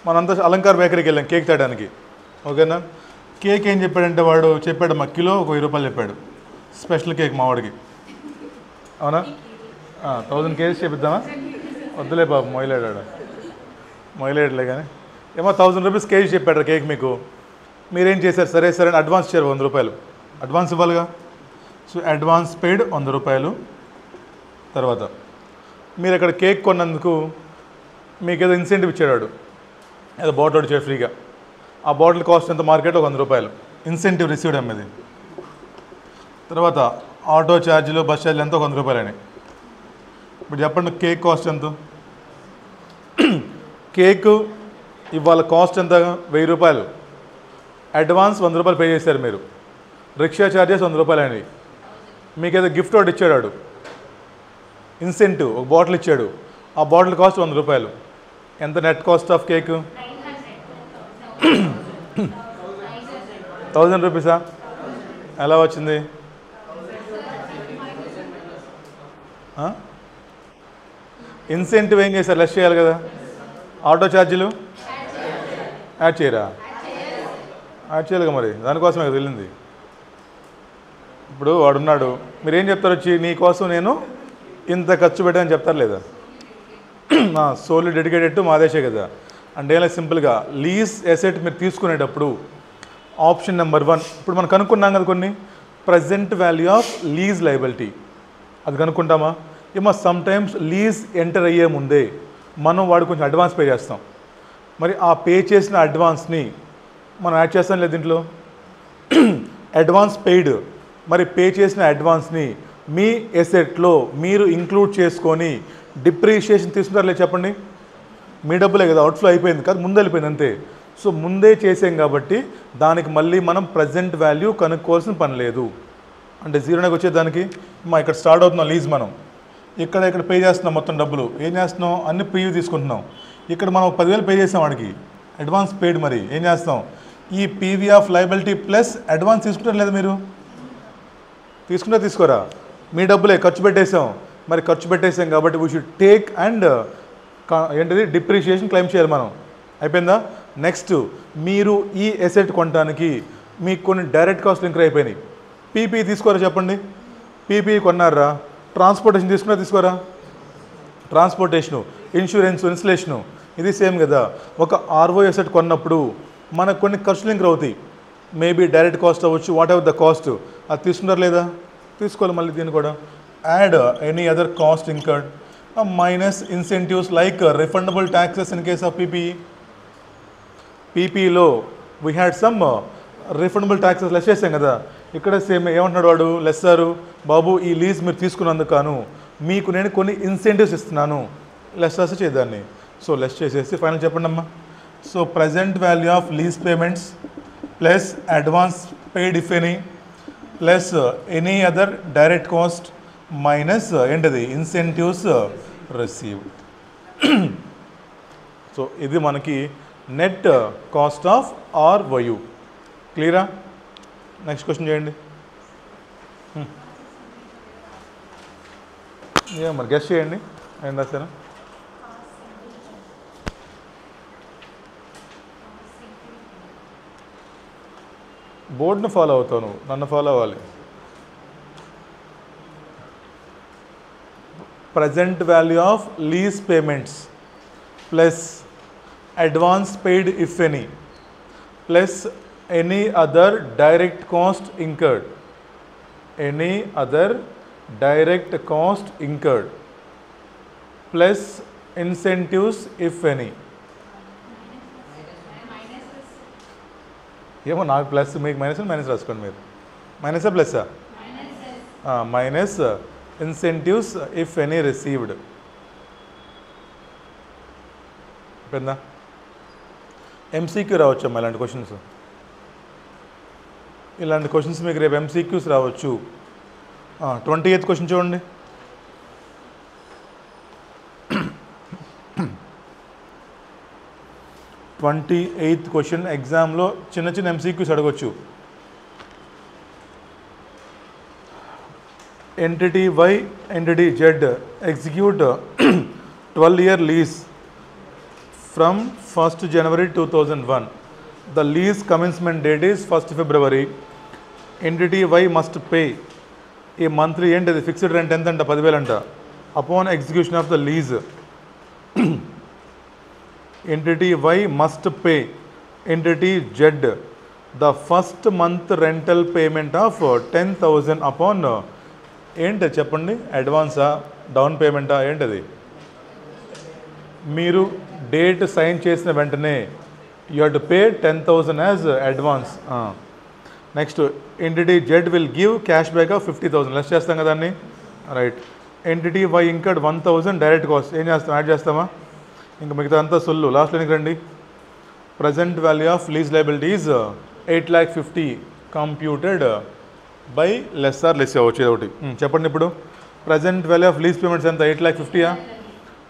మనంతా అలంకార్ బేకరీకి వెళ్ళాం కేక్ తేయడానికి. ఓకేనా? కేక్ ఏం చెప్పాడంటే వాడు చెప్పాడు మా కిలో ఒక 1000 రూపాయలు చెప్పాడు. స్పెషల్ కేక్ మా వాడికి. అవునా? 1000 kgs చేపిద్దామా? వద్దులే బాబు, మొయిలేడలే కానీ ఏమో 1000 రూపీస్ కేజీ చెప్పాడు కేక్ మీకు. మీరేం చేశారు? సరే సరే అని అడ్వాన్స్ ఇచ్చారు 100 రూపాయలు. అడ్వాన్స్ ఇవ్వాలిగా. సో అడ్వాన్స్ పెయిడ్ 100 రూపాయలు. తర్వాత మీరు అక్కడ కేక్ కొన్నందుకు మీకు ఏదో ఇన్సెంటివ్ ఇచ్చాడు, ఏదో బాటిల్ ఇచ్చాడు ఫ్రీగా. ఆ బాటిల్ కాస్ట్ ఎంత? మార్కెట్లో 100 రూపాయలు ఇన్సెంటివ్ రిసీవ్డ్ అమ్మేది. తర్వాత ఆటో ఛార్జీలు, బస్ ఛార్జీలు ఎంతో 100 రూపాయలని. ఇప్పుడు చెప్పండి కేక్ కాస్ట్ ఎంత? కేకు ఇవాళ కాస్ట్ ఎంత? 1000 రూపాయలు. అడ్వాన్స్ 100 రూపాయలు పే చేశారు మీరు. రిక్షా ఛార్జెస్ 100 రూపాయలు అయినాయి. మీకు ఏదో గిఫ్ట్ ఒకటి ఇచ్చాడు, ఇన్సెంటివ్ ఒక బాటిల్ ఇచ్చాడు. ఆ బాటిల్ కాస్ట్ 100 రూపాయలు. ఎంత నెట్ కాస్ట్ ఆఫ్ కేక్? 1000 రూపీసా? ఎలా వచ్చింది? ఇన్సెంటివ్ ఏం చేశారు? లెస్ చేయాలి కదా. ఆటో ఛార్జీలు యాడ్ చేయరా? యాడ్ చేయాలిగా, మరి దానికోసమే కదా వెళ్ళింది. ఇప్పుడు వాడున్నాడు, మీరేం చెప్తారు వచ్చి నీకోసం నేను ఇంత ఖర్చు పెట్టానని చెప్తారు లేదా? సోలీ డెడికేటెడ్ టు మాదేశే కదా. అంటే ఇలా సింపుల్గా లీజ్ ఎసెట్ మీరు తీసుకునేటప్పుడు ఆప్షన్ నెంబర్ 1 ఇప్పుడు మనం కనుక్కున్నాం కదా కొన్ని, present value of lease liability. అది కనుక్కుంటామా? ఏమో సమ్టైమ్స్ లీజ్ ఎంటర్ అయ్యే ముందే మనం వాడు కొంచెం అడ్వాన్స్ పే చేస్తాం. మరి ఆ పే చేసిన అడ్వాన్స్ని మనం యాడ్ చేస్తాం లేదు దీంట్లో. అడ్వాన్స్ పెయిడ్, మరి పే చేసిన అడ్వాన్స్ని మీ ఎసెట్లో మీరు ఇంక్లూడ్ చేసుకొని డిప్రిషియేషన్ తీసుకుంటారు లేదు చెప్పండి. మీ డబ్బులే కదా, అవుట్ఫ్లో అయిపోయింది కాదు, ముందు వెళ్ళిపోయింది అంతే. సో ముందే చేసాం కాబట్టి దానికి మళ్ళీ మనం ప్రజెంట్ వాల్యూ కనుక్కోవాల్సిన పని లేదు. అంటే జీరోకి వచ్చేదానికి ఇక్కడ స్టార్ట్ అవుతున్నాం లీజ్. మనం ఇక్కడ పే చేస్తున్నాం మొత్తం డబ్బులు. ఏం చేస్తున్నాం? అన్ని ప్రీవ్యూ తీసుకుంటున్నాం. ఇక్కడ మనం 10,000 పే చేసాం వాడికి అడ్వాన్స్ పెయిడ్. మరి ఏం చేస్తాం? ఈ PV of liability plus advance తీసుకుంటారు లేదా? మీరు తీసుకోరా? మీ డబ్బులే ఖర్చు పెట్టేసాం. మరి ఖర్చు పెట్టేసాం కాబట్టి వీ షుడ్ టేక్ అండ్ ఏంటిది డిప్రిషియేషన్ క్లెయిమ్ చేయాలి మనం. అయిపోయిందా? నెక్స్ట్ మీరు ఈ ఎసెట్ కొనడానికి మీకు కొన్ని డైరెక్ట్ కాస్ట్లు ఇంక్రీ అయిపోయినాయి. పీపీ తీసుకోరా చెప్పండి. పీపీ కొన్నారా? ట్రాన్స్పోర్టేషన్ తీసుకోరా? ట్రాన్స్పోర్టేషను, ఇన్సూరెన్స్, ఇన్స్టలేషను, ఇది సేమ్ కదా. ఒక ఆర్ఓ అసెట్ కొన్నప్పుడు మనకు కొన్ని ఖర్చులు ఇంక్ర అవుతాయి. మేబీ డైరెక్ట్ కాస్ట్ అవ్వచ్చు, వాట్ ఎవర్ ద కాస్ట్, అది తీసుకున్నారు లేదా, తీసుకోవాలి. మళ్ళీ దీన్ని కూడా add any other cost incurred minus incentives like refundable taxes in case of PPE. పీపీఈలో we had some refundable taxes less చేసాం కదా. ఇక్కడ సేమ్ ఏమంటున్నాడు వాడు, లెస్సారు బాబు ఈ లీజ్ మీరు తీసుకున్నందుకు కాను మీకు నేను కొన్ని ఇన్సెంటివ్స్ ఇస్తున్నాను, లెస్ చేసి చేద్దాన్ని. సో లెస్ చేసేసి ఫైనల్ చెప్పండి అమ్మా. So present value of lease payments plus advance paid if any plus any other direct cost minus ఏంటిది ఇన్సెంటివ్స్ రిసీవ్డ్. సో ఇది మనకి నెట్ కాస్ట్ ఆఫ్ ఆర్ఓయు. క్లియరా? నెక్స్ట్ క్వశ్చన్ చేయండి. మరి గెస్ చేయండి ఏం రాశాను. బోర్డును ఫాలో అవుతాను, నన్ను ఫాలో అవ్వాలి. Present value of lease payments plus advance paid if any plus any other direct cost incurred, any other direct cost incurred plus incentives if any. ఏమో నాకు ప్లస్, మీకు మైనస్ మైనస్ రాసుకోండి. మీరు మైనసా ప్లస్సా? Minus incentives if any received. పెద్దా MCQ రావచ్చమ్మా ఇలాంటి క్వశ్చన్స్. ఇలాంటి క్వశ్చన్స్ మీకు రేపు ఎంసీక్యూస్ రావచ్చు. 28th క్వశ్చన్ చూడండి. క్వశ్చన్ ఎగ్జామ్లో చిన్న చిన్న ఎంసీక్యూస్ అడగొచ్చు. Entity Y, entity Z execute 12-year lease from 1st January 2001. The lease commencement date is 1st February. Entity Y must pay a monthly ఏంటిది ఫిక్స్డ్ రెంట్ ఎంత అంట, 10,000 అంట. Upon execution of the lease entity Y must pay entity Z the first month rental payment of 10,000 upon ఏంటి చెప్పండి, అడ్వాన్సా down పేమెంటా ఏంటది? మీరు date sign చేసిన వెంటనే you have to pay 10,000 as advance. Next entity Z will give cash back of 50,000, less చేస్తాం కదా దాన్ని, right. Entity Y incurred 1,000 direct cost, ఏం చేస్తాం, యాడ్ చేస్తామా? ఇంకా మిగతా అంతా సొల్లు. లాస్ట్లోనికి రండి. Present value of lease liabilities 8,50,000 computed by less or less అవ్వచ్చు ఒకటి. చెప్పండి ఇప్పుడు. Present value of lease payments ఎంత, 8,50,000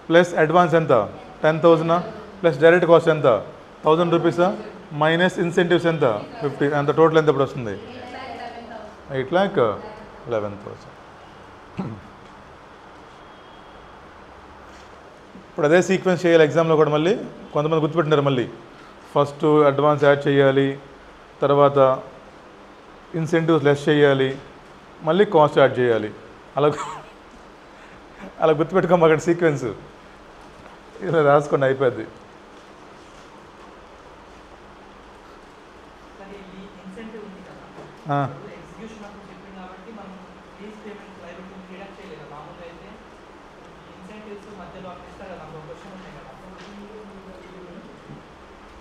ప్లస్ అడ్వాన్స్ ఎంత 10,000 ప్లస్ డైరెక్ట్ కాస్ట్ ఎంత 1,000 రూపీసా మైనస్ ఇన్సెంటివ్స్ ఎంత 50, అంత టోటల్ ఎంత ఇప్పుడు వస్తుంది? 8,11,000. ఇప్పుడు అదే సీక్వెన్స్ చేయాలి ఎగ్జామ్లో కూడా. మళ్ళీ కొంతమంది గుర్తుపెట్టినారు, మళ్ళీ ఫస్ట్ అడ్వాన్స్ యాడ్ చేయాలి, తర్వాత ఇన్సెంటివ్స్ లెస్ చేయాలి, మళ్ళీ కాస్ట్ యాడ్ చేయాలి. అలా గుర్తుపెట్టుకోమ అక్కడ సీక్వెన్స్. ఇలా రాసుకోండి, అయిపోద్ది.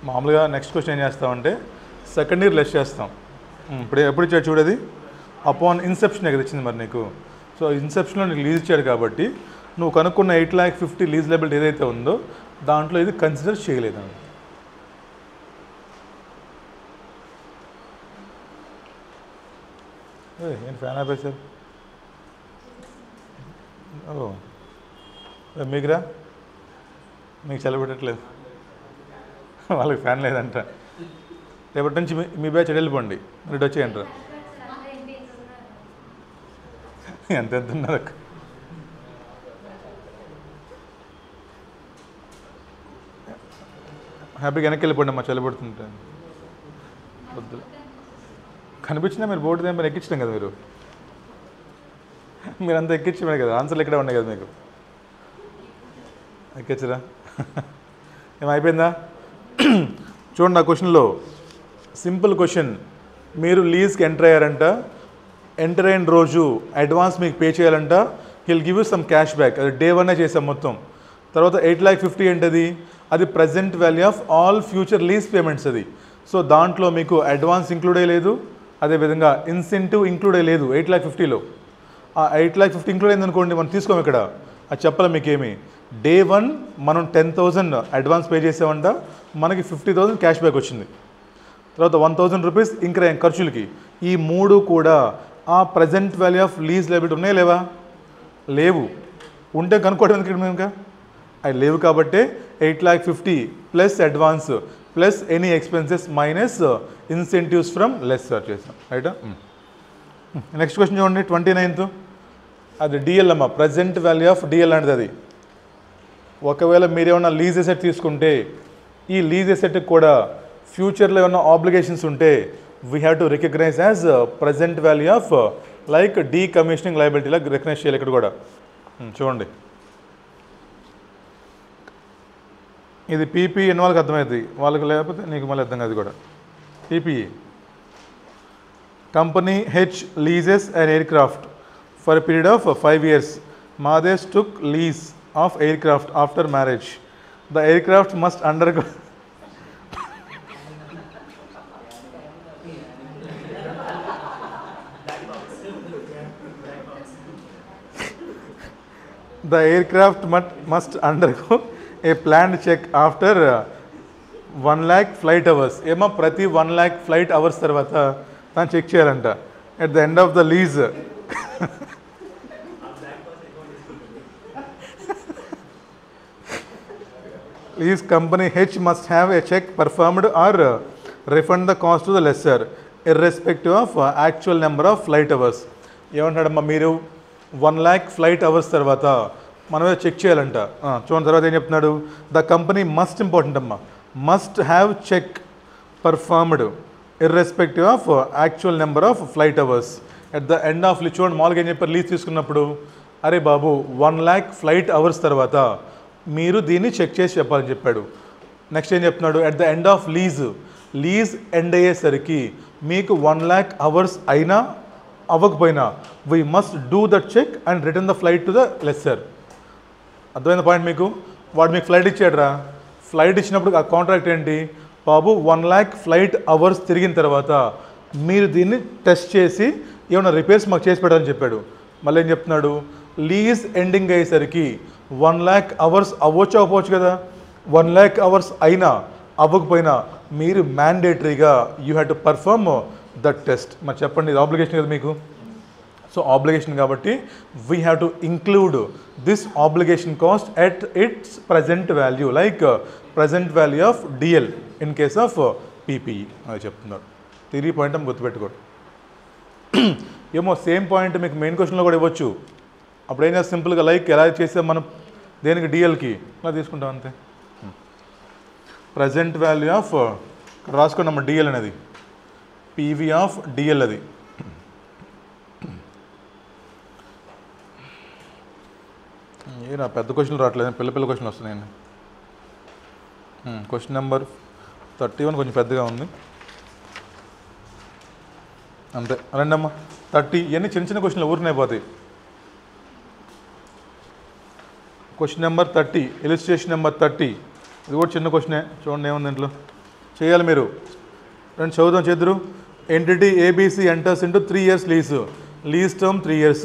మామూలుగా నెక్స్ట్ క్వశ్చన్ ఏం చేస్తామంటే సెకండ్ ఇయర్ లెస్ చేస్తాం. ఇప్పుడు ఎప్పుడు ఇచ్చాడు చూడది, అపాన్ ఇన్సెప్షన్ కదా ఇచ్చింది మరి నీకు. సో ఇన్సెప్షన్లో నీకు లీజ్ ఇచ్చాడు కాబట్టి నువ్వు కనుక్కున్న 8,50,000 లీజ్ లయబిలిటీ ఏదైతే ఉందో దాంట్లో ఇది కన్సిడర్ చేయలేదు. ఏంటి ఫ్యాన్ ఆపేసారు? ఓ మీకురా, మీకు చల్లబెట్టట్లేదు, వాళ్ళకి ఫ్యాన్ లేదంట. రేపటి నుంచి మీ బ్యాచ్ వెళ్ళిపోండి, రేటు వచ్చేయంటారా? ఎంత ఉన్నారు? హ్యాపీగా వెనక్కి వెళ్ళిపోండి అమ్మా, చల్లబడుతుంటే. వద్దు కనిపించినా మీరు బోర్డు దగ్గర ఎక్కించడం కదా, మీరంతా ఎక్కించమే కదా, ఆన్సర్లు ఇక్కడే ఉన్నాయి కదా మీకు. ఎక్కించరా ఏమైపోయిందా? చూడండి ఆ క్వశ్చన్లో సింపుల్ క్వశ్చన్. మీరు లీజ్కి ఎంటర్ అయ్యారంట, ఎంటర్ అయిన రోజు అడ్వాన్స్ మీకు పే చేయాలంట, heal give you some cash back. అది డే 1 చేసాం మొత్తం. తర్వాత 8,50,000 ఏంటది? అది present value of all future lease payments అది. సో దాంట్లో మీకు అడ్వాన్స్ ఇంక్లూడ్ అయ్యలేదు, అదేవిధంగా ఇన్సెంటివ్ ఇంక్లూడ్ అయ్యలేదు 8,50,000లో. ఆ 8,50,000 ఇంక్లూడ్ అయిందనుకోండి, మనం తీసుకోము ఇక్కడ, అది చెప్పాలి మీకేమి. డే 1 మనం 10,000 అడ్వాన్స్ పే చేసామంట, మనకి 50,000 క్యాష్ బ్యాక్ వచ్చింది. తర్వాత 1,000 రూపీస్ ఇంకా ఖర్చులకి. ఈ 3 కూడా ఆ present value of lease liability ఉన్నాయా లేవా? లేవు. ఉంటే కనుక్కోవడం ఎందుకు మేము? ఇంకా అవి లేవు కాబట్టి 8,50,000 plus advance plus any expenses minus incentives from lesser చేసాం. రైటా? నెక్స్ట్ క్వశ్చన్ చూడండి, 29th. అది డిఎల్ అమ్మా, ప్రజెంట్ వాల్యూ ఆఫ్ డిఎల్ అనేది. అది ఒకవేళ మీరేమన్నా లీజ్ ఎసెట్ తీసుకుంటే ఈ లీజ్ ఎసెట్కి కూడా ఫ్యూచర్లో ఏమన్నా ఆబ్లిగేషన్స్ ఉంటే we have to recognise as present value of like decommissioning లయబిలిటీలా రికగ్నైజ్ చేయాలి ఇక్కడ కూడా. చూడండి, ఇది పీపీఎన్ వాళ్ళకి అర్థమవుతుంది, వాళ్ళకి లేకపోతే నీకు మళ్ళీ అర్థం కాదు కూడా. PPE company H leases and aircraft for a period of 5 years. Madesh took lease of aircraft after marriage. The aircraft must undergo the aircraft must undergo a planned check after 1 lakh flight hours. ఏమో ప్రతి 1 lakh flight hours తర్వాత తను check చేయాలంట. At the end of the lease lease company H must have a check performed or refund the cost to the lessor irrespective of actual number of flight hours. ఏమంటాడమ్మా, మీరు 1 lakh flight hours తర్వాత మనమే check చేయాలంట. చూడండి తర్వాత ఏం చెప్తున్నాడు, the company must, important అమ్మా, must have check performed irrespective of actual number of flight hours at the end of lease. చూడండి మామూలుగా ఏం చెప్పారు, లీజ్ తీసుకున్నప్పుడు అరే బాబు 1 lakh ఫ్లైట్ అవర్స్ తర్వాత మీరు దీన్ని చెక్ చేసి చెప్పాలని చెప్పాడు. నెక్స్ట్ ఏం చెప్తున్నాడు, at the end of lease end అయ్యేసరికి మీకు 1 lakh అవర్స్ అయినా అవ్వకపోయినా we must do that check and return the flight to the lessor. అర్థమైన పాయింట్ మీకు? వాడు మీకు ఫ్లైట్ ఇచ్చాడురా, ఫ్లైట్ ఇచ్చినప్పుడు ఆ కాంట్రాక్ట్ ఏంటి, బాబు 1 lakh ఫ్లైట్ అవర్స్ తిరిగిన తర్వాత మీరు దీన్ని టెస్ట్ చేసి ఏమైనా రిపేర్స్ మాకు చేసి పెట్టాలని చెప్పాడు. మళ్ళీ ఏం చెప్తున్నాడు, లీజ్ ఎండింగ్ అయ్యేసరికి 1 lakh అవర్స్ అవ్వచ్చు కదా, 1 lakh అవర్స్ అయినా అవ్వకపోయినా మీరు మ్యాండేటరీగా you have to perform that test. మరి చెప్పండి, ఇది ఆబ్లిగేషన్ కదా మీకు. సో ఆబ్లిగేషన్ కాబట్టి we have to include this obligation cost at its present value, like present value of DL in case of PPE. అది చెప్తున్నారు. 3 పాయింట్ అని గుర్తుపెట్టుకోండి. ఏమో సేమ్ పాయింట్ మీకు మెయిన్ క్వశ్చన్లో కూడా ఇవ్వచ్చు. అప్పుడు ఏం చేస్తే సింపుల్గా లైక్ ఎలా చేస్తే మనం దేనికి డిఎల్కి అలా తీసుకుంటాం అంతే. ప్రజెంట్ వాల్యూ ఆఫ్ రాసుకున్నాం డిఎల్ అనేది, పీవీ ఆఫ్ డిఎల్ అది. ఏ నా పెద్ద క్వశ్చన్లు రావట్లేదు, పిల్ల క్వశ్చన్లు వస్తున్నాయండి. క్వశ్చన్ నెంబర్ 31 కొంచెం పెద్దగా ఉంది అంతే. రండమ్మా 30. ఇవన్నీ చిన్న చిన్న క్వశ్చన్లు ఊరినే పోతాయి. Question number 30, illustration number 30. ఇది కూడా చిన్న క్వశ్చనే, చూడండి ఏముంది దీంట్లో. చేయాలి మీరు. రెండు చదువుదాం, చేద్దరు. Entity ABC enters into 3 years lease term 3 years,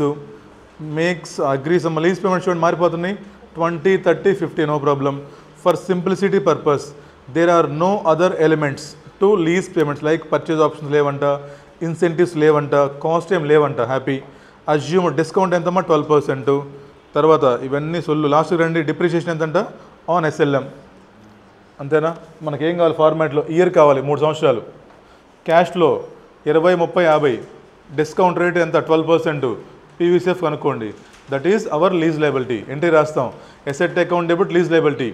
makes agrees. అమ్మ లీజ్ పేమెంట్స్ చూడండి మారిపోతున్నాయి, 20, 30, 50, no problem. For simplicity purpose there are no other elements to lease payments, like purchase options లేవంట, ఇన్సెంటివ్స్ లేవంట, కాస్ట్ ఏం లేవంట. హ్యాపీ. అజ్యూమ్ డిస్కౌంట్ ఎంతమ్మా, 12%. తర్వాత ఇవన్నీ సొల్లు. లాస్ట్కి రండి, డిప్రిషియేషన్ ఎంతంట ఆన్ ఎస్ఎల్ఎం. అంతేనా? మనకేం కావాలి ఫార్మాట్లో, ఇయర్ కావాలి 3 సంవత్సరాలు. క్యాష్లో 20, 30, 50. డిస్కౌంట్ రేట్ ఎంత, 12%. పీవీసీఎఫ్ కనుక్కోండి. That is our lease liability. Entry రాస్తాం, asset account debit lease liability.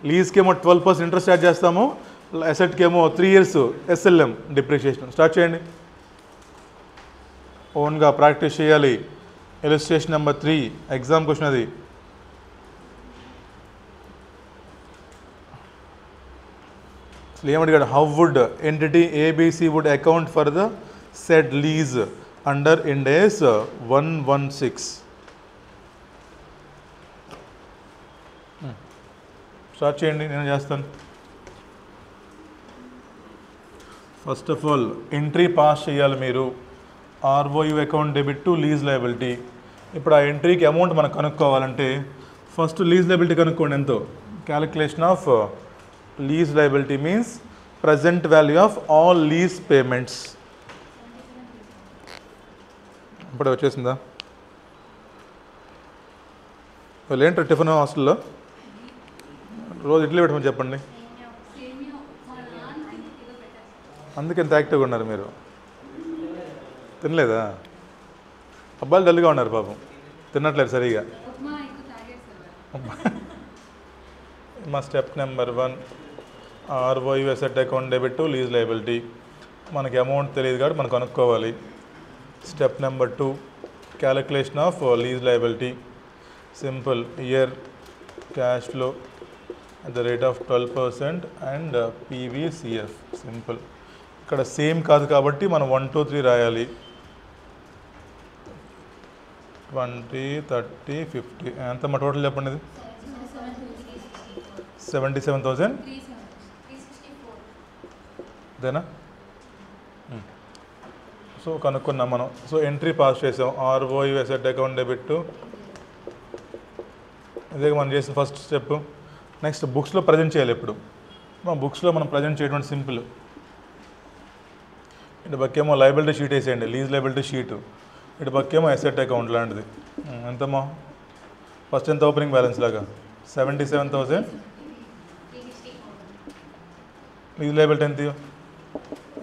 లీజ్కి ఏమో 12% ఇంట్రెస్ట్ ఛార్జ్ చేస్తాము, ఎసెట్కి ఏమో 3 years ఎస్ఎల్ఎం డిప్రిషియేషన్. స్టార్ట్ చేయండి, ఓన్గా ప్రాక్టీస్ చేయాలి. ఇలిస్ట్రేషన్ నెంబర్ 3 ఎగ్జామ్ క్వశ్చన్ అది. అసలు ఏమడిగాడు, how would entity ABC would account for the said lease under Ind AS 116. Start చేయండి, నేను చేస్తాను. First of all entry pass చేయాలి మీరు, ROU account debit to lease liability. ఇప్పుడు ఆ ఎంట్రీకి అమౌంట్ మనం కనుక్కోవాలంటే ఫస్ట్ లీజ్ లయబిలిటీ కనుక్కోండి ఎంతో. Calculation of lease liability means present value of all lease payments. ఇప్పుడు వచ్చేసిందా? వాళ్ళు ఏంటో టిఫిన్ హాస్టల్లో రోజు ఇడ్లీ పెట్టమని చెప్పండి. అందుకే ఎంత యాక్టివ్గా ఉన్నారు మీరు? తినలేదా? అబ్బాయిలు డల్గా ఉన్నారు పాపం, తినట్లేదు సరిగా. మా step number 1 ROU asset account debit to lease liability. మనకి అమౌంట్ తెలియదు కాబట్టి మనం కనుక్కోవాలి. Step number 2 calculation of lease liability. Simple, year cash flow at the rate of 12% and PVCF. Simple. ఇక్కడ సేమ్ కాదు కాబట్టి మనం 1 2 3 రాయాలి. 20 30 50 ఎంత మా టోటల్ చెప్పండి? ఇది 77,000 అదేనా? సో కనుక్కున్నాం మనం. సో ఎంట్రీ పాస్ చేసాం, ఆర్ఓయు అసెట్ అకౌంట్ డెబిట్ టు. ఇదే మనం చేసిన ఫస్ట్ స్టెప్. నెక్స్ట్ బుక్స్లో ప్రజెంట్ చేయాలి. ఎప్పుడు మా బుక్స్లో మనం ప్రజెంట్ చేయడం సింపుల్. ఇటు పక్కేమో లయబిలిటీ షీట్ వేసేయండి, లీజ్ లయబిలిటీ షీటు. ఇటు పక్కేమో అసెట్ అకౌంట్ లాంటిది. ఎంతమ్మా? ఫస్ట్ ఎంత ఓపెనింగ్ బ్యాలెన్స్ లాగా 77,000. లీజ్ లయబిలిటీ ఎంత?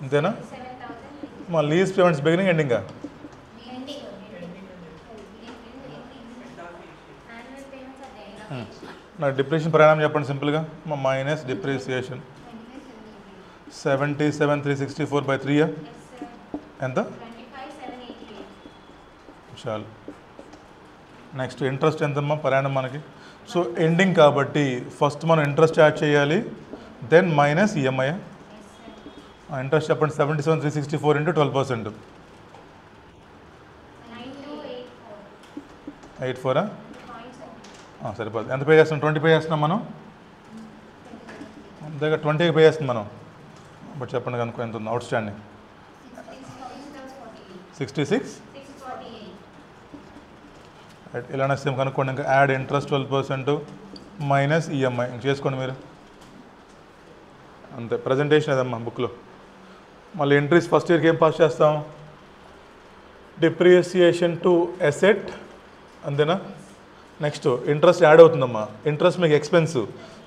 అంతేనా? మా లీజ్ పేమెంట్స్ బిగినింగ్ ఎండింగా? నాకు డిప్రిషియేషన్ పరిణామం చెప్పండి సింపుల్గా. మైనస్ డిప్రిసియేషన్ 77,364/3 ఎంత? చాలు. నెక్స్ట్ ఇంట్రెస్ట్ ఎంతమ్మా పరిణామం మనకి? సో ఎండింగ్ కాబట్టి ఫస్ట్ మనం ఇంట్రెస్ట్ యాడ్ చేయాలి, దెన్ మైనస్ ఈఎంఐ. ఇంట్రెస్ట్ చెప్పండి. 77,364 × 12%. 84 సరిపోదు. ఎంత పే చేస్తున్నాం? 20 పే చేస్తున్నాం మనం. అంతేగా 20 పే చేస్తున్నాం మనం. బట్ చెప్పండి కనుక ఎంత ఉంది అవుట్ స్టాండింగ్? 66. ఇలానే సేమ్ కనుక్కోండి. ఇంకా యాడ్ ఇంట్రెస్ట్ 12% మైనస్ ఈఎంఐ చేసుకోండి మీరు. అంతే ప్రజెంటేషన్ అదమ్మా బుక్లో. మళ్ళీ ఎంట్రీస్ ఫస్ట్ ఇయర్కి ఏం పాస్ చేస్తాం? డిప్రిసియేషన్ టు అసెట్, అంతేనా? నెక్స్ట్ ఇంట్రెస్ట్ యాడ్ అవుతుందమ్మా. ఇంట్రెస్ట్ మీకు expense.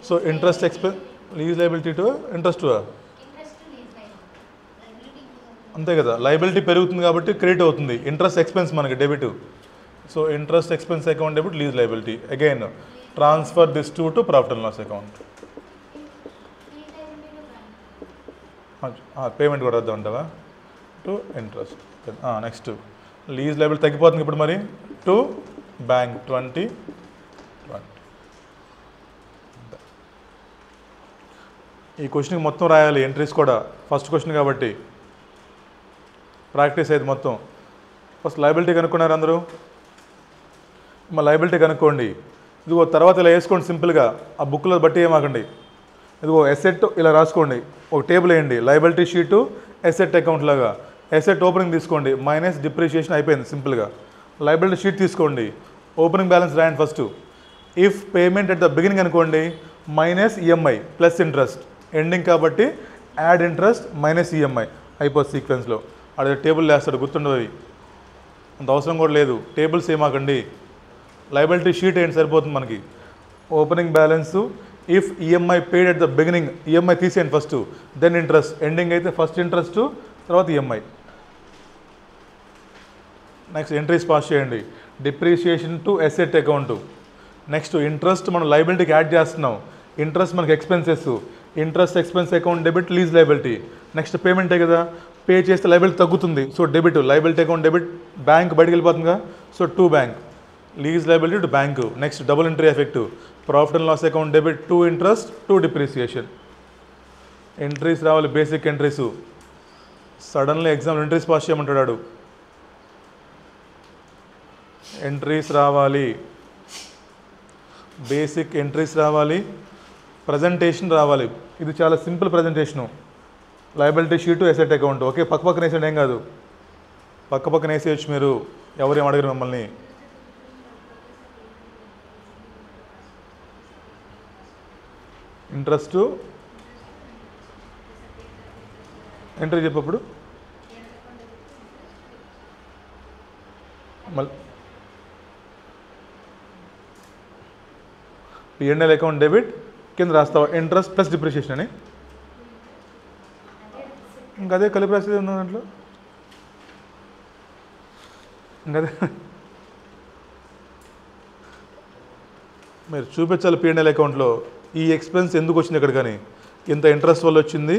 So interest expense lease liability to interest అంతే కదా. లయబిలిటీ పెరుగుతుంది కాబట్టి క్రెడిట్ అవుతుంది. ఇంట్రెస్ట్ ఎక్స్పెన్స్ మనకి debit. So interest expense account debit lease liability. Again transfer this to profit and loss account. Payment కూడా వద్దాం అంటావా? To interest. Next lease liability తగ్గిపోతుంది ఇప్పుడు మరి. To bank 20. ఈ క్వశ్చన్కి మొత్తం రాయాలి ఎంట్రీస్ కూడా, ఫస్ట్ క్వశ్చన్ కాబట్టి ప్రాక్టీస్ అయ్యేది మొత్తం. ఫస్ట్ లయబిలిటీ కనుక్కున్నారు అందరూ. మా లయబిలిటీ కనుక్కోండి. ఇదిగో తర్వాత ఇలా వేసుకోండి సింపుల్గా. ఆ బుక్లో బట్టి ఏమాకండి. ఇదిగో ఎసెట్ ఇలా రాసుకోండి. ఒక టేబుల్ వేయండి, లయబిలిటీ షీటు ఎసెట్ అకౌంట్ లాగా. ఎసెట్ ఓపెనింగ్ తీసుకోండి, మైనస్ డిప్రిషియేషన్ అయిపోయింది సింపుల్గా. లయబిలిటీ షీట్ తీసుకోండి, ఓపెనింగ్ బ్యాలెన్స్ రాయండి first. If payment at the beginning అనుకోండి, minus EMI plus interest. Ending కాబట్టి యాడ్ ఇంట్రెస్ట్ మైనస్ ఈఎంఐ అయిపోతుంది సీక్వెన్స్లో. అదే టేబుల్ వేస్తాడు, గుర్తుండవి. అంత అవసరం కూడా లేదు. టేబుల్స్ ఏమాకండి, లయబిలిటీ షీట్ ఏంటి సరిపోతుంది మనకి. Opening balance if EMI paid at the beginning, EMI తీసేయండి ఫస్ట్, దెన్ ఇంట్రెస్ట్. ఎండింగ్ అయితే ఫస్ట్ ఇంట్రెస్ట్ తర్వాత ఈఎంఐ. నెక్స్ట్ ఎంట్రీస్ పాస్ చేయండి. Depreciation to asset account. Next interest మనం లయబిలిటీకి యాడ్ చేస్తున్నాం. ఇంట్రెస్ట్ మనకి expenses. Interest expense account debit lease liability. Next పేమెంటే కదా, పే చేస్తే లయబిలిటీ తగ్గుతుంది. So debit, liability account debit, bank బయటకు వెళ్ళిపోతుందిగా. So to bank, lease liability to bank. Next double entry effect, profit and loss account debit to interest to depreciation. Entries రావాలి, basic entries. Suddenly exam entries pass చేయమంటాడు. Entries రావాలి, basic entries రావాలి, presentation రావాలి. ఇది చాలా simple presentation. Liability sheet, asset account. Okay, పక్కన వేసేయండి, ఏం కాదు, పక్కన వేసేయచ్చు మీరు, ఎవరేం అడగరు మిమ్మల్ని. ఇంట్రెస్ట్ ఎంట్రీ చెప్పప్పుడు మళ్ళీ P&L అకౌంట్ డెబిట్ కింద రాస్తావా ఇంట్రెస్ట్ ప్లస్ డిప్రిషియేషన్ అని. ఇంకా అదే కలిపి రాసేది ఉన్న దాంట్లో, ఇంకదే మీరు చూపించాలి. P&L అకౌంట్లో ఈ ఎక్స్పెన్స్ ఎందుకు వచ్చింది ఇక్కడ, కానీ ఇంత ఇంట్రెస్ట్ వల్ల వచ్చింది,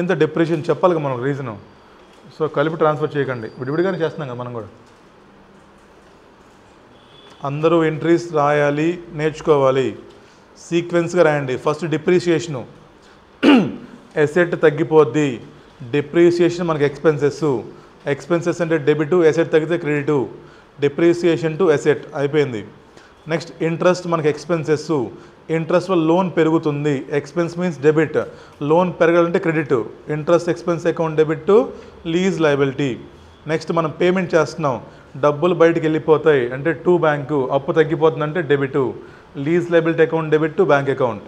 ఇంత డిప్రిషియేషన్ చెప్పాలి కదా మనం రీజను. సో కలిపి ట్రాన్స్ఫర్ చేయకండి, విడివిడిగానే చేస్తున్నాం కదా మనం కూడా. అందరూ ఎంట్రీస్ రాయాలి, నేర్చుకోవాలి, సీక్వెన్స్గా రాయండి. ఫస్ట్ డిప్రిషియేషను, ఎసెట్ తగ్గిపోద్ది, డిప్రిషియేషన్ మనకి ఎక్స్పెన్సెస్ అంటే డెబిట్, ఎసెట్ తగ్గితే క్రెడిటు, డిప్రిషియేషన్ టు ఎసెట్ అయిపోయింది. నెక్స్ట్ ఇంట్రెస్ట్ మనకి ఎక్స్పెన్సెస్, ఇంట్రెస్ట్ వల్ల లోన్ పెరుగుతుంది, ఎక్స్పెన్స్ మీన్స్ డెబిట్, లోన్ పెరగాలంటే credit, interest expense account debit to lease liability. Next మనం పేమెంట్ చేస్తున్నాం, డబ్బులు బయటికి వెళ్ళిపోతాయి అంటే టు బ్యాంకు, అప్పు తగ్గిపోతుందంటే debit, lease liability account debit to bank account.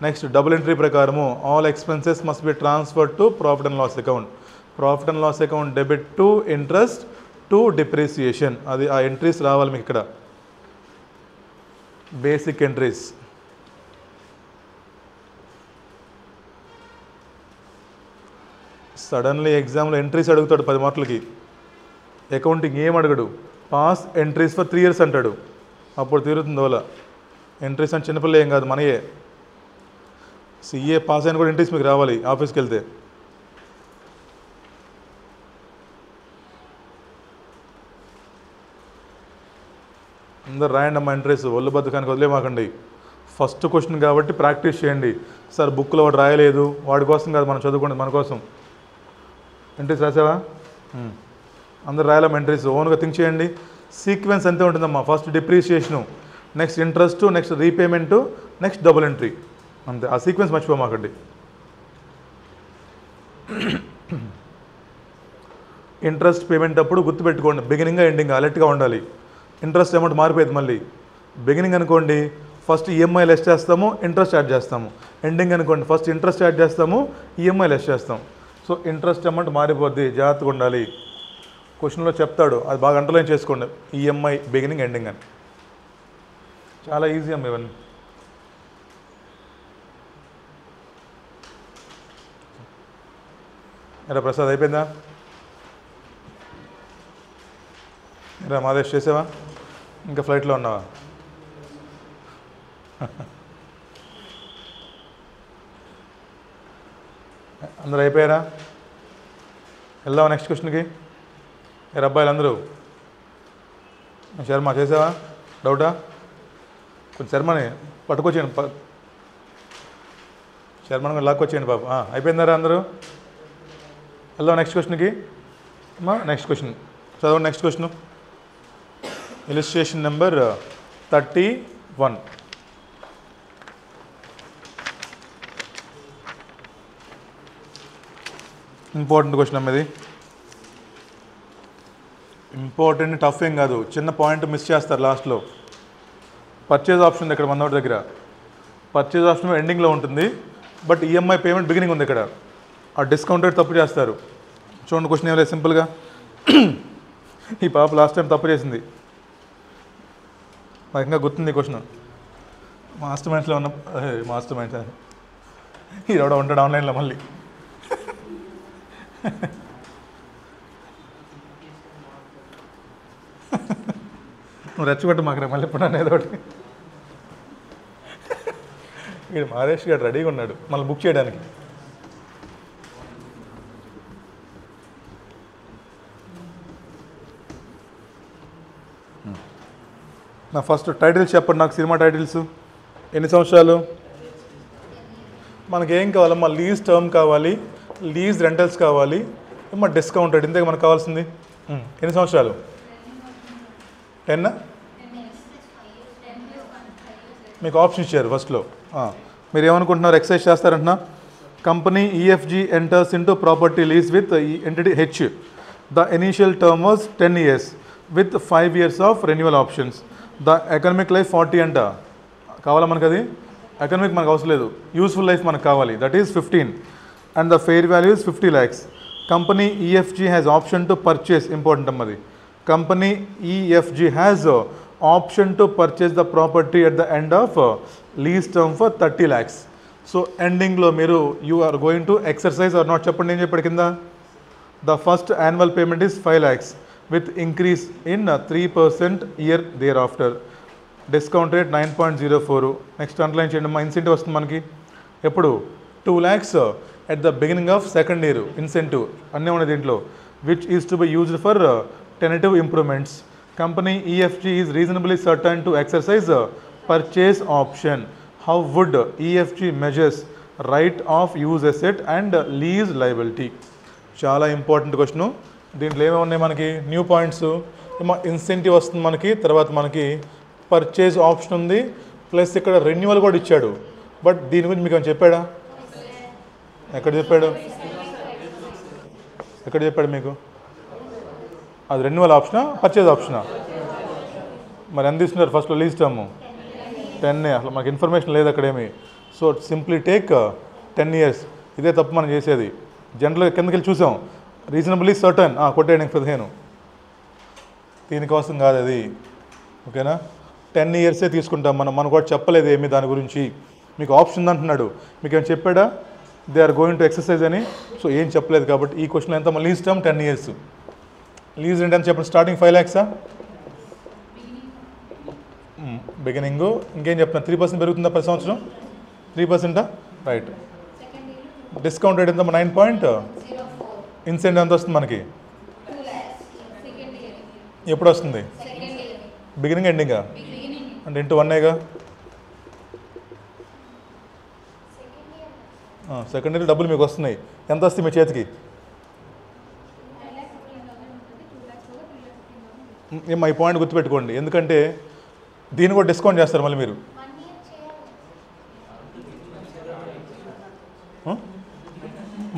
Next double entry ప్రకారము all expenses must be transfer to profit and loss account, profit and loss account debit to interest to depreciation. అది ఆ entries రావాలి మీకు ఇక్కడ, basic entries. Suddenly ఎగ్జామ్లో entries అడుగుతాడు 10 మార్కులకి, accounting ఏం అడగడు, పాస్ ఎంట్రీస్ ఫర్ 3 years అంటాడు, అప్పుడు తీరుతుంది ఓలా. ఎంట్రీస్ అంటే చిన్నపిల్ల ఏం కాదు, మనయే. CA పాస్ అయిన కూడా ఎంట్రీస్ మీకు రావాలి ఆఫీస్కి వెళ్తే. అందరు రాయండి అమ్మా ఎంట్రీస్, ఒళ్ళు బద్దకానికి వదిలేమాకండి. ఫస్ట్ క్వశ్చన్ కాబట్టి ప్రాక్టీస్ చేయండి. సార్ బుక్లో వాడు రాయలేదు, వాడి కోసం కాదు మనం చదువుకోండి, మన కోసం. ఎంట్రీస్ రాసావా? అందరు రాయాలమ్మా ఎంట్రీస్, ఓన్గా థింక్ చేయండి. సీక్వెన్స్ అంతే ఉంటుందమ్మా, first depreciation, next interest, next repayment, next double entry, అంతే. ఆ సీక్వెన్స్ మర్చిపోమాకండి. ఇంట్రెస్ట్ పేమెంట్ అప్పుడు గుర్తుపెట్టుకోండి, బిగినింగ్ ఎండింగ్ అలర్ట్గా ఉండాలి. ఇంట్రెస్ట్ అమౌంట్ మారిపోయేది మళ్ళీ. బిగినింగ్ అనుకోండి ఫస్ట్ ఈఎంఐ లెస్ చేస్తాము, ఇంట్రెస్ట్ యాడ్ చేస్తాము. ఎండింగ్ అనుకోండి ఫస్ట్ ఇంట్రెస్ట్ యాడ్ చేస్తాము, ఈఎంఐ లెస్ చేస్తాం. సో ఇంట్రెస్ట్ అమౌంట్ మారిపోద్ది, జాగ్రత్తగా ఉండాలి. క్వశ్చన్లో చెప్తాడు, అది బాగా అండర్లైన్ చేసుకోండి, ఈఎంఐ బిగినింగ్ ఎండింగ్ అని. చాలా ఈజీ అమ్మ ఇవన్నీ. ఎరా ప్రసాద్ అయిపోయిందా? ఎరా మాదేశ్ చేసావా? ఇంకా ఫ్లైట్లో ఉన్నావా? అందరూ అయిపోయారా? వెళ్దామా నెక్స్ట్ క్వశ్చన్కి? ఏ అబ్బాయిలు అందరూ శర్మ చేసావా? డౌటా? కొంచెం శర్మని పట్టుకొచ్చేయండి, శర్మని లాక్కొచ్చేయండి బాబు. అయిపోయిందారా అందరూ? వెళ్దాం నెక్స్ట్ క్వశ్చన్కి. నెక్స్ట్ క్వశ్చన్ చదవండి. Next question illustration number 31. Important question అమ్మ ఇది. ఇంపార్టెంట్ టఫ్ ఏం కాదు, చిన్న పాయింట్ మిస్ చేస్తారు లాస్ట్లో. పర్చేజ్ ఆప్షన్ ఉంది ఇక్కడ మన దగ్గర, పర్చేజ్ ఆప్షన్ ఎండింగ్లో ఉంటుంది, బట్ ఈఎంఐ పేమెంట్ బిగినింగ్ ఉంది ఇక్కడ. ఆ డిస్కౌంట్ రేట్ తప్పు చేస్తారు. చూడండి క్వశ్చన్ ఏం లేదు, సింపుల్గా. ఈ పాప లాస్ట్ టైం తప్పు చేసింది, నాకు ఇంకా గుర్తుంది క్వశ్చన్. మాస్టర్ మైండ్స్లో ఉన్న మాస్టర్ మైండ్స్ ఈరోడ ఉంటాడు ఆన్లైన్లో మళ్ళీ. నువ్వు రెచ్చగొట్టు మాకు మళ్ళీ ఇప్పుడు నన్ను ఏదో ఒకటి. ఇక్కడ మాదేశ్ గారు రెడీగా ఉన్నాడు మళ్ళీ బుక్ చేయడానికి. నా ఫస్ట్ టైటిల్స్ చెప్పండి నాకు, సినిమా టైటిల్స్. ఎన్ని సంవత్సరాలు? మనకి ఏం కావాలమ్మా, లీజ్ టర్మ్ కావాలి, లీజ్ రెంటల్స్ కావాలి, ఏమో డిస్కౌంట్ రేట్, ఇంతే మనకు కావాల్సింది. ఎన్ని సంవత్సరాలు? 10. మీకు ఆప్షన్ ఇచ్చారు ఫస్ట్లో. మీరు ఏమనుకుంటున్నారు, ఎక్సైజ్ చేస్తారంటున్నా? Company EFG enters into property lease with entity H. The initial term was 10 years with 5 years of renewal options. The economic life 40 అంట. కావాలా మనకు అది? ఎకనామిక్ మనకు అవసరం లేదు, యూస్ఫుల్ లైఫ్ మనకు కావాలి, that is 15. And the fair value is 50 lakhs. Company EFG has option to purchase, important అమ్మది. Company EFG has option to purchase the property at the end of lease term for 30 lakhs. So ఎండింగ్లో మీరు you are going to exercise or not చెప్పండి. ఏం చెప్పాడు కింద? The first annual payment is 5 lakhs with increase in 3% year thereafter. Discount rate 9.04. Next underline చేయండి. మా incentive వస్తుంది మనకి ఎప్పుడు? 2 lakhs at the beginning of second year incentive అన్నీ ఉన్నాయి దీంట్లో, which is to be used for tentative improvements. Company EFG is reasonably certain to exercise purchase option. How would EFG measures right of use asset and lease liability? చాలా important question. దీంట్లో ఏమేమి ఉన్నాయి మనకి? New points, incentive వస్తుంది మనకి, తర్వాత మనకి purchase option ఉంది, ప్లస్ ఇక్కడ రెన్యువల్ కూడా ఇచ్చాడు. బట్ దీని గురించి మీకు ఏమైనా చెప్పాడా? ఎక్కడ చెప్పాడు? ఎక్కడ చెప్పాడు మీకు? అది రెన్యువల్ ఆప్షనా, పర్చేజ్ ఆప్షనా? మరి ఎంత తీసుకున్నారు ఫస్ట్లో లీజ్ టర్మ్? 10. అసలు మాకు ఇన్ఫర్మేషన్ లేదు అక్కడేమి. So simply take 10 years. ఇదే తప్పు మనం చేసేది. జనరల్గా కిందకి వెళ్ళి చూసాం, రీజనబుల్లీ సర్టన్ కొట్టేయడం 15. దీనికోసం కాదు అది, ఓకేనా? 10 years తీసుకుంటాం మనం. మనకు కూడా చెప్పలేదు ఏమి దాని గురించి. మీకు ఆప్షన్ అంటున్నాడు, మీకు ఏమైనా చెప్పాడా they are going to exercise అని? సో ఏం చెప్పలేదు కాబట్టి ఈ క్వశ్చన్ ఎంత? Lease term 10 years. Lease rent ఎంత చెప్పండి? Starting 5 lakhs beginning. ఇంకేం చెప్తున్నా? 3% పెరుగుతుందా ప్రతి సంవత్సరం? 3%? రైట్. డిస్కౌంట్ రేట్ ఎంత? 9. ఇన్సెంటివ్ ఎంత వస్తుంది మనకి? ఎప్పుడు వస్తుంది? బిగినింగ్ ఎండింగా? అంటే ఇంటూ 1 సెకండ్ ఇయర్ డబ్బులు మీకు వస్తున్నాయి. ఎంత వస్తుంది మీ చేతికి? ఏమో ఈ పాయింట్ గుర్తుపెట్టుకోండి, ఎందుకంటే దీన్ని కూడా డిస్కౌంట్ చేస్తారు మళ్ళీ మీరు.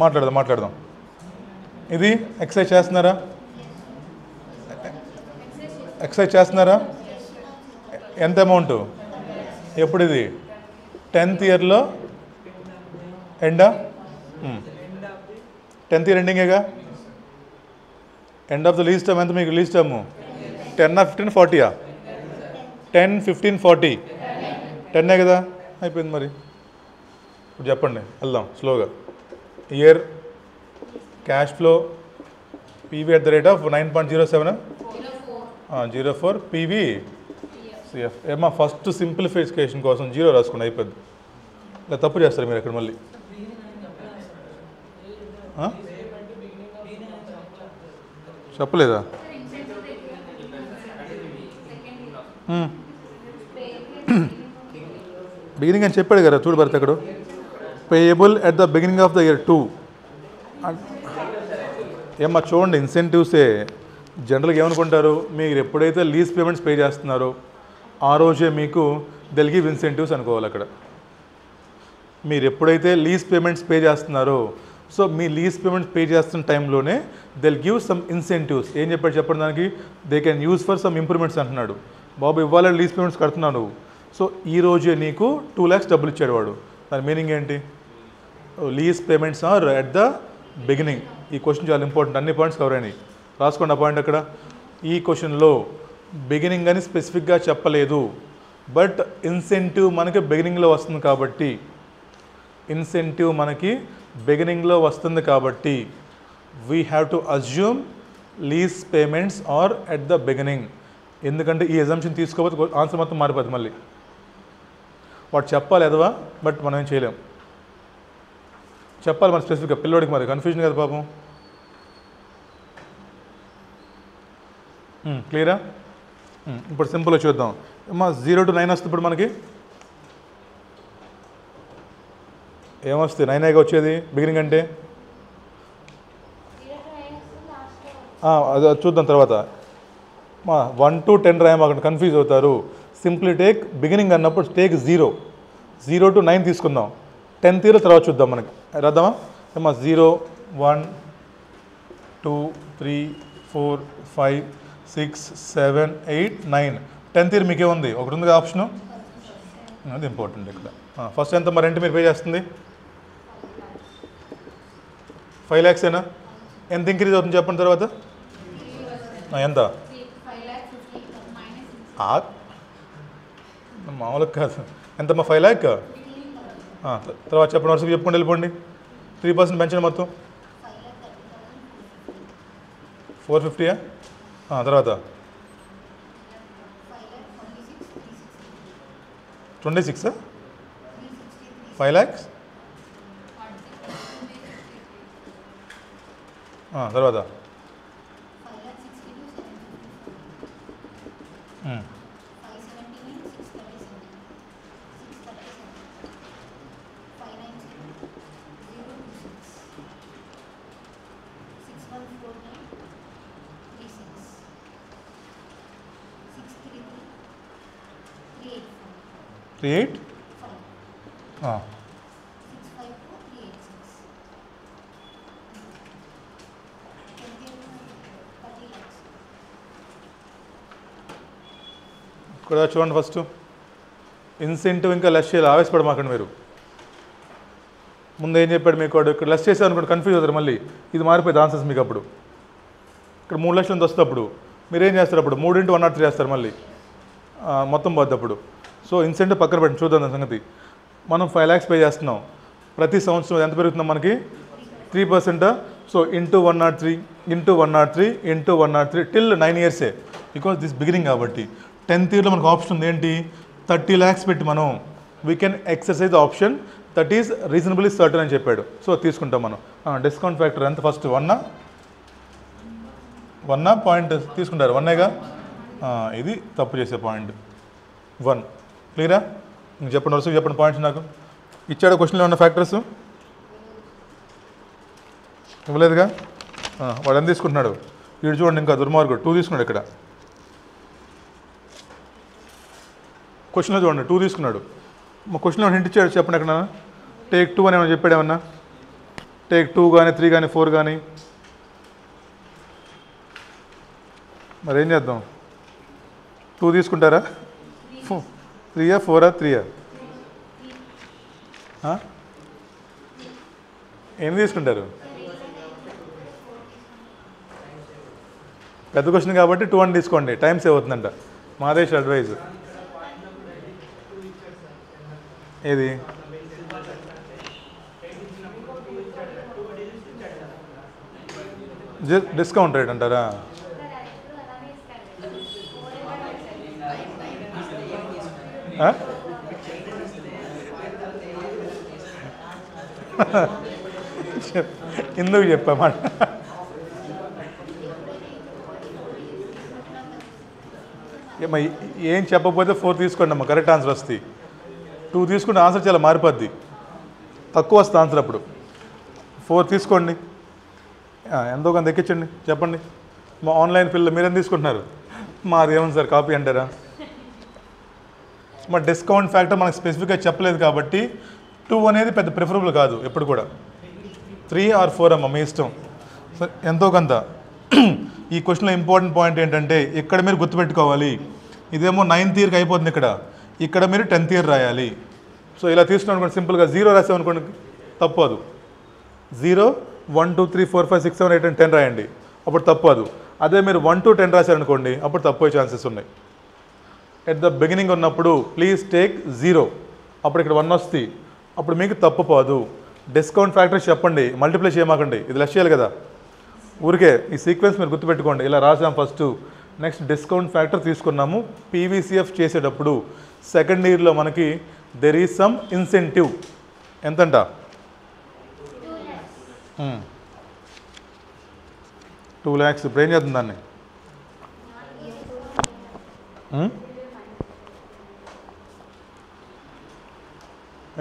మాట్లాడదాం. ఇది ఎక్సైజ్ చేస్తున్నారా? ఎక్సైజ్ చేస్తున్నారా? ఎంత అమౌంట్? ఎప్పుడు ఇది? 10th yearలో ఎండా? 10th year ఎండింగేగా. End of the lease term ఎంత మీకు? Lease term 10 or 15, 40? 10, 15, 40. 10 కదా. అయిపోయింది మరి. ఇప్పుడు చెప్పండి, వెళ్దాం స్లోగా. Year cash flow PV at the rate of 9.07 04 PV CF. ఏమా ఫస్ట్ సింప్లిఫికేషన్ కోసం 0 రాసుకోండి, అయిపోద్ది. ఇలా తప్పు చేస్తారు మీరు ఇక్కడ మళ్ళీ. చెప్పలేదా? బిగినింగ్ అని చెప్పాడు కదా, చూడు భర్త అక్కడ. Payable at the beginning of the year 2. ఏమా చూడండి, ఇన్సెంటివ్సే. జనరల్గా ఏమనుకుంటారు, మీరు ఎప్పుడైతే లీజ్ పేమెంట్స్ పే చేస్తున్నారో ఆ రోజే మీకు దెల్ గివ్ ఇన్సెంటివ్స్ అనుకోవాలి అక్కడ. మీరు ఎప్పుడైతే లీజ్ పేమెంట్స్ పే చేస్తున్నారో, సో మీ లీజ్ పేమెంట్స్ పే చేస్తున్న టైంలోనే దెల్ గివ్ సమ్ ఇన్సెంటివ్స్. ఏం చెప్పాడు చెప్పండి దానికి? They can use for some improvements అంటున్నాడు. బాబు ఇవ్వాలని లీజ్ పేమెంట్స్ కడుతున్నావు నువ్వు, సో ఈ రోజే నీకు 2 lakhs డబ్బులు ఇచ్చాడు వాడు. దాని మీనింగ్ ఏంటి? Lease payments are at the beginning. ఈ క్వశ్చన్ చాలా ఇంపార్టెంట్, అన్ని పాయింట్స్ కవర్ అయినాయి. రాసుకోండి ఆ పాయింట్ అక్కడ. ఈ క్వశ్చన్లో బిగినింగ్ అని స్పెసిఫిక్గా చెప్పలేదు, బట్ ఇన్సెంటివ్ మనకి బిగినింగ్లో వస్తుంది కాబట్టి, ఇన్సెంటివ్ మనకి బిగినింగ్లో వస్తుంది కాబట్టి we have to assume lease payments are at the beginning. ఎందుకంటే ఈ ఎజంప్షన్ తీసుకోకపోతే ఆన్సర్ మొత్తం మారిపోతుంది మళ్ళీ. వాడు చెప్పాలి ఎదవా, బట్ మనం ఏం చేయలేం. చెప్పాలి మన స్పెసిఫిక్గా, పిల్లోడికి మరి కన్ఫ్యూజన్ కదా పాపం. క్లియరా? ఇప్పుడు సింపుల్గా చూద్దాం. అమ్మా 0 to 9 వస్తుంది ఇప్పుడు మనకి. ఏమొస్తుంది 9 వచ్చేది బిగినింగ్ అంటే అది చూద్దాం తర్వాత. 1 to 10 రాయమాకండి, కన్ఫ్యూజ్ అవుతారు. సింప్లీ టేక్ బిగినింగ్ అన్నప్పుడు టేక్ 0 to 9 తీసుకుందాం. 10 తీరు తర్వాత చూద్దాం మనకి. రాద్దామా? 0 1 2 3 4 5 6 7 8 9 10 తీరు మీకేముంది? ఒకటి ఉంది ఆప్షను, అది ఇంపార్టెంట్ ఇక్కడ. ఫస్ట్ ఎంత మరి రెంట్ మీరు పే చేస్తుంది? 5 lakhs ఏనా? ఎంత ఇంక్రీజ్ అవుతుంది చెప్పండి తర్వాత? ఎంత? మామూలుగా కాదు. ఎంతమ్మా? 5 lakh. తర్వాత చెప్పండి, వరుసగా చెప్పుకుంటూ వెళ్ళిపోండి. 3% పెంచండి మొత్తం. 450. తర్వాత 26. 5 lakhs. తర్వాత 38. ఇక్కడ చూడండి, ఫస్ట్ ఇన్సెంటివ్ ఇంకా లెస్ చేయాలి. ఆవేశపడమాకండి మీరు. ముందు ఏం చెప్పాడు మీకు? ఇక్కడ లెస్ చేసాను అనుకోండి, కన్ఫ్యూజ్ అవుతారు మళ్ళీ. ఇది మారిపోయింది ఆన్సర్స్ మీకు. అప్పుడు ఇక్కడ 3 లక్షల నుంచి వస్తే అప్పుడు మీరు ఏం చేస్తారు? అప్పుడు 3 into 103 చేస్తారు మళ్ళీ, మొత్తం పోద్ది అప్పుడు. సో ఇన్సెంటివ్ పక్కన పెట్టి చూద్దాం దాని సంగతి. మనం 5 lakhs పే చేస్తున్నాం. ప్రతి సంవత్సరం ఎంత పెరుగుతున్నాం మనకి? 3%. So into 103 into 103 into 103 till 9 years. Because this beginning కాబట్టి 10th yearలో మనకు ఆప్షన్ ఉంది ఏంటి? 30 lakhs పెట్టి మనం we can exercise option that is reasonably certain అని చెప్పాడు. సో తీసుకుంటాం మనం. డిస్కౌంట్ ఫ్యాక్టర్ ఎంత? ఫస్ట్ 1 పాయింట్ తీసుకుంటారు. 1గా ఇది తప్పు చేసే పాయింట్ 1. క్లియరా? ఇంక చెప్పండి, వరుసగా చెప్పండి పాయింట్స్. నాకు ఇచ్చాడు క్వశ్చన్లో ఉన్న ఫ్యాక్టర్స్ ఇవ్వలేదుగా. వాడు ఎంత తీసుకుంటున్నాడు? వీడు చూడండి, ఇంకా దుర్మార్గుడు 2 తీసుకున్నాడు. ఇక్కడ క్వశ్చన్లో చూడండి 2 తీసుకున్నాడు. మా క్వశ్చన్లో హింట్ ఇచ్చాడు, చెప్పండి ఎక్కడ? టేక్ 2 అని ఏమైనా చెప్పాడు? ఏమన్నా టేక్ 2 కానీ 3 కానీ 4 కానీ? మరి ఏం చేద్దాం? 2 తీసుకుంటారా? 3 4 3? ఏం తీసుకుంటారు? పెద్ద క్వశ్చన్ కాబట్టి 2 అని తీసుకోండి, టైం సేవ్ అవుతుందంట. మాదేశ్ అడ్వైజ్. ఏది? డిస్కౌంట్ రేట్ అంటారా? ఎందుకు చెప్పామాట? ఏం చెప్పకపోతే 4 తీసుకోండి అమ్మ, కరెక్ట్ ఆన్సర్ వస్తుంది. 2 తీసుకుంటే ఆన్సర్ చాలా మారిపోద్ది, తక్కువ వస్తుంది ఆన్సర్. అప్పుడు 4 తీసుకోండి, ఎంతో కొంత ఎక్కించండి. చెప్పండి, మా ఆన్లైన్ పిల్లలు మీరేం తీసుకుంటున్నారు? మాది ఏముంది సార్, కాపీ అంటారా? మా డిస్కౌంట్ ఫ్యాక్టర్ మనకు స్పెసిఫిక్గా చెప్పలేదు కాబట్టి 2 అనేది పెద్ద ప్రిఫరబుల్ కాదు ఎప్పుడు కూడా. 3 or 4 అమ్మ, మీ ఇష్టం. సో ఎంతో కొంత. ఈ క్వశ్చన్లో ఇంపార్టెంట్ పాయింట్ ఏంటంటే ఇక్కడ మీరు గుర్తుపెట్టుకోవాలి, ఇదేమో 9th yearకి అయిపోతుంది, ఇక్కడ మీరు 10th year రాయాలి. సో ఇలా తీసుకున్నాం అనుకోండి, సింపుల్గా 0 రాసామనుకోండి తప్పదు. 0 1 2 3 4 5 6 7 8 10 రాయండి, అప్పుడు తప్పదు. అదే మీరు 1 to 10 రాశారనుకోండి, అప్పుడు తప్పే ఛాన్సెస్ ఉన్నాయి. ఎట్ ద బిగినింగ్ ఉన్నప్పుడు ప్లీజ్ టేక్ 0, అప్పుడు ఇక్కడ 1 వస్తుంది, అప్పుడు మీకు తప్పుపోదు. డిస్కౌంట్ ఫ్యాక్టర్స్ చెప్పండి, మల్టిప్లై చేయమాకండి, ఇది లెస్ చేయాలి కదా. ఊరికే ఈ సీక్వెన్స్ మీరు గుర్తుపెట్టుకోండి. ఇలా రాసాం ఫస్ట్, నెక్స్ట్ డిస్కౌంట్ ఫ్యాక్టర్ తీసుకున్నాము. పీవీసీఎఫ్ చేసేటప్పుడు సెకండ్ ఇయర్లో మనకి దెర్ ఈజ్ సమ్ ఇన్సెంటివ్. ఎంతంట? 2 lakhs. ఇప్పుడు ఏం చేస్తుంది దాన్ని?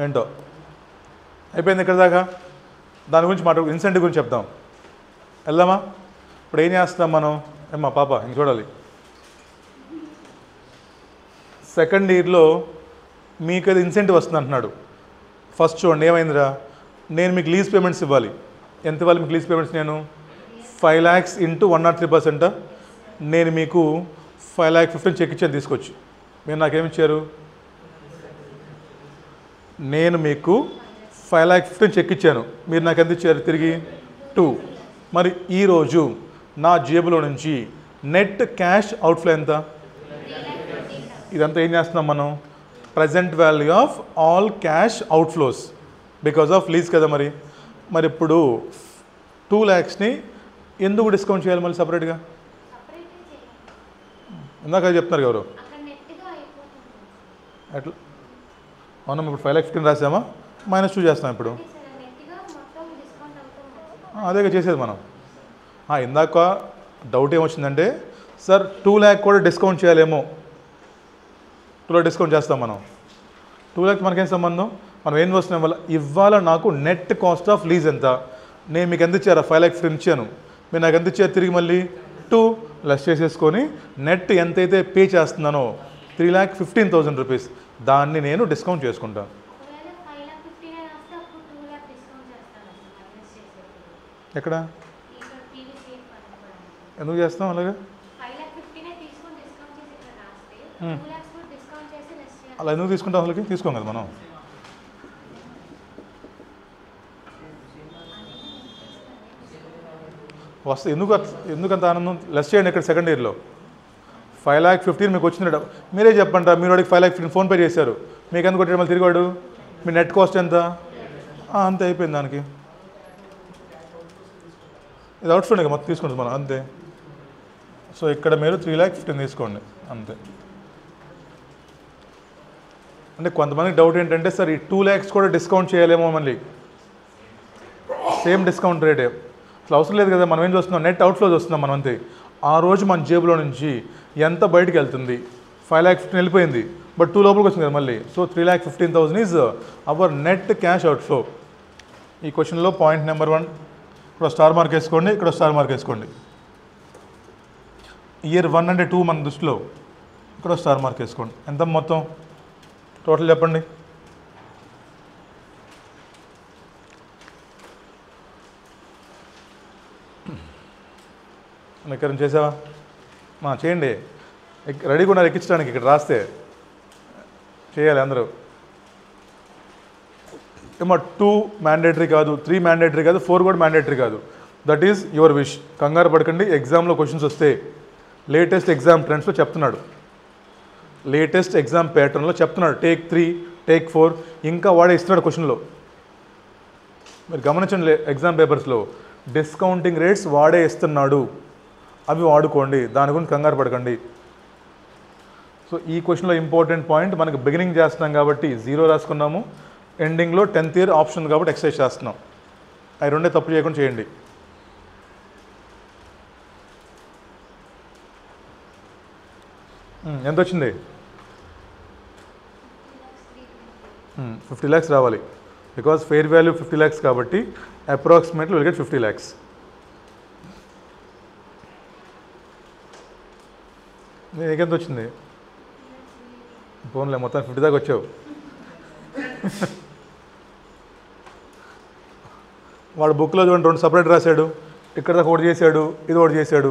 ఏంటో అయిపోయింది ఇక్కడ దాకా. దాని గురించి ఇన్సెంటివ్ గురించి చెప్దాం. వెళ్దామా? ఇప్పుడు ఏం చేస్తాం మనం? ఏమ్మా పాప ఇంక చూడాలి. సెకండ్ ఇయర్లో మీకు అది ఇన్సెంటివ్ వస్తుంది అంటున్నాడు. ఫస్ట్ చూడండి ఏమైందిరా, నేను మీకు లీజ్ పేమెంట్స్ ఇవ్వాలి. ఎంత ఇవ్వాలి మీకు లీజ్ పేమెంట్స్? నేను 5 lakhs ఇంటూ 103%. నేను మీకు 5,15,000 చెక్ ఇచ్చాను తీసుకొచ్చి. మీరు నాకేమిచ్చారు? నేను మీకు 5,15,000 చెక్ ఇచ్చాను. మీరు నాకు ఎంత ఇచ్చారు తిరిగి? 2. మరి ఈరోజు నా జేబులో నుంచి నెట్ క్యాష్ అవుట్ఫ్లో ఎంత? ఇదంతా ఏం చేస్తున్నాం మనం? Present value of all cash outflows because of lease కదా. మరి ఇప్పుడు 2 lakhsని ఎందుకు డిస్కౌంట్ చేయాలి మళ్ళీ సపరేట్గా? ఇందాక చెప్తున్నారు ఎవరు? ఎట్లా? మనం ఇప్పుడు 5,15,000 రాసామా? -2 చేస్తాం ఇప్పుడు. అదేగా చేసేది మనం. ఇందాక డౌట్ ఏమొచ్చిందంటే సార్ 2 lakh కూడా డిస్కౌంట్ చేయాలేమో. 2 lakh డిస్కౌంట్ చేస్తాం మనం. 2 lakh మనకేం సంబంధం? మనం ఏం వస్తున్నాం ఇవాళ నాకు నెట్ కాస్ట్ ఆఫ్ లీజ్ ఎంత? నేను మీకు ఎంత ఇచ్చారా? 5,15,000 ఇచ్చాను. మీరు నాకు ఎంత ఇచ్చారు తిరిగి? మళ్ళీ 2 లెస్ చేసేసుకొని నెట్ ఎంతైతే పే చేస్తున్నానో 3,15,000 రూపీస్ దాన్ని నేను డిస్కౌంట్ చేసుకుంటాను. ఎక్కడ? ఎందుకు చేస్తాం అలాగా? అలా ఎందుకు తీసుకుంటాం? అసలుకి తీసుకోం కదా మనం. వస్తే ఎందుకంత ఆనందం? లెస్ చేయండి. ఇక్కడ సెకండ్ ఇయర్లో 5,15,000 మీకు వచ్చింది. మీరే చెప్పండి. మీరు వాడికి 5,15,000 ఫోన్పే చేశారు. మీకు ఎందుకు కొట్టాడు మళ్ళీ తిరిగాడు? మీ నెట్ కాస్ట్ ఎంత? అంతే అయిపోయింది దానికి. ఇది అవుట్ఫ్లో మొత్తం తీసుకుంటుంది మనం అంతే. సో ఇక్కడ మీరు 3,15,000 తీసుకోండి అంతే. అంటే కొంతమందికి డౌట్ ఏంటంటే సార్ ఈ 2 lakhs కూడా డిస్కౌంట్ చేయలేమో మళ్ళీ సేమ్ డిస్కౌంట్ రేటే. అసలు అవసరం లేదు కదా. మనం ఏం చూస్తున్నాం? నెట్ అవుట్ఫ్లో చూస్తున్నాం మనం అంతే. ఆ రోజు మన జేబులో నుంచి ఎంత బయటికి వెళ్తుంది? 5,15,000 వెళ్ళిపోయింది. బట్ 2 లోపలికి వచ్చింది కదా మళ్ళీ. So 3,15,000 is our net cash outflow. ఈ క్వశ్చన్లో పాయింట్ నెంబర్ 1 ఇక్కడ స్టార్ మార్క్ వేసుకోండి, ఇక్కడ స్టార్ మార్క్ వేసుకోండి. ఇయర్ 1 అంటే 2 మన దృష్టిలో. ఇక్కడ స్టార్ మార్క్ వేసుకోండి. ఎంత మొత్తం టోటల్ చెప్పండి? ఇక్కడ చేసావా? చేయండి. రెడీగా ఉన్నారు ఎక్కించడానికి. ఇక్కడ రాస్తే చేయాలి అందరూ. ఏమో 2 మ్యాండేటరీ కాదు, 3 మ్యాండేటరీ కాదు, 4 కూడా మ్యాండేటరీ కాదు. That is your wish. కంగారు పడకండి. ఎగ్జామ్లో క్వశ్చన్స్ వస్తే లేటెస్ట్ ఎగ్జామ్ ట్రెండ్స్లో చెప్తున్నాడు, లేటెస్ట్ ఎగ్జామ్ ప్యాటర్న్లో చెప్తున్నాడు. టేక్ 3, టేక్ 4 ఇంకా వాడే ఇస్తున్నాడు క్వశ్చన్లో. మీరు గమనించండి ఎగ్జామ్ పేపర్స్లో డిస్కౌంటింగ్ రేట్స్ వాడే ఇస్తున్నాడు. అవి వాడుకోండి. దాని గురించి కంగారు పడకండి. సో ఈ క్వశ్చన్లో ఇంపార్టెంట్ పాయింట్ మనకు బిగినింగ్ చేస్తున్నాం కాబట్టి 0 రాసుకున్నాము. ఎండింగ్లో 10th ఇయర్ ఆప్షన్ కాబట్టి ఎక్సర్సైజ్ చేస్తున్నాం. అవి రెండే తప్పు చేయకుండా చేయండి. ఎంత వచ్చింది? 50 lakhs రావాలి. బికాజ్ ఫెయిర్ వాల్యూ 50 lakhs కాబట్టి అప్రాక్సిమేట్లీ విల్ గెట్ 50 lakhs. నీకెంత వచ్చింది? ఫోన్లే మొత్తం 50 దాకా వచ్చావు. వాడు బుక్లో చూడండి 2 సపరేట్ రాశాడు. ఇక్కడ దాకా ఒకటి చేశాడు, ఇది ఒకటి చేశాడు.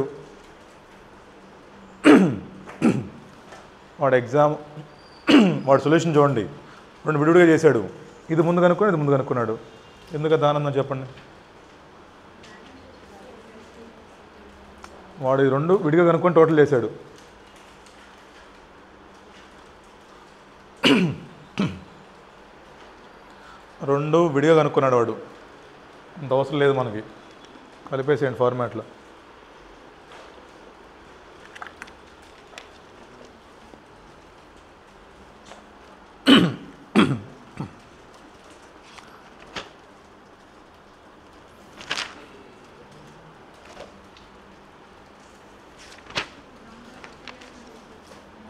వాడు ఎగ్జామ్ వాడు సొల్యూషన్ చూడండి 2 విడివిడిగా చేశాడు. ఇది ముందు కనుక్కొని ఇది ముందు కనుక్కున్నాడు. ఎందుకంత ఆనందం చెప్పండి? వాడు ఈ 2 విడిగా కనుక్కొని టోటల్ చేశాడు. రెండు విడిగా కనుక్కున్నాడు వాడు. అంత అవసరం లేదు మనకి. కలిపేసేయండి ఫార్మాట్లో.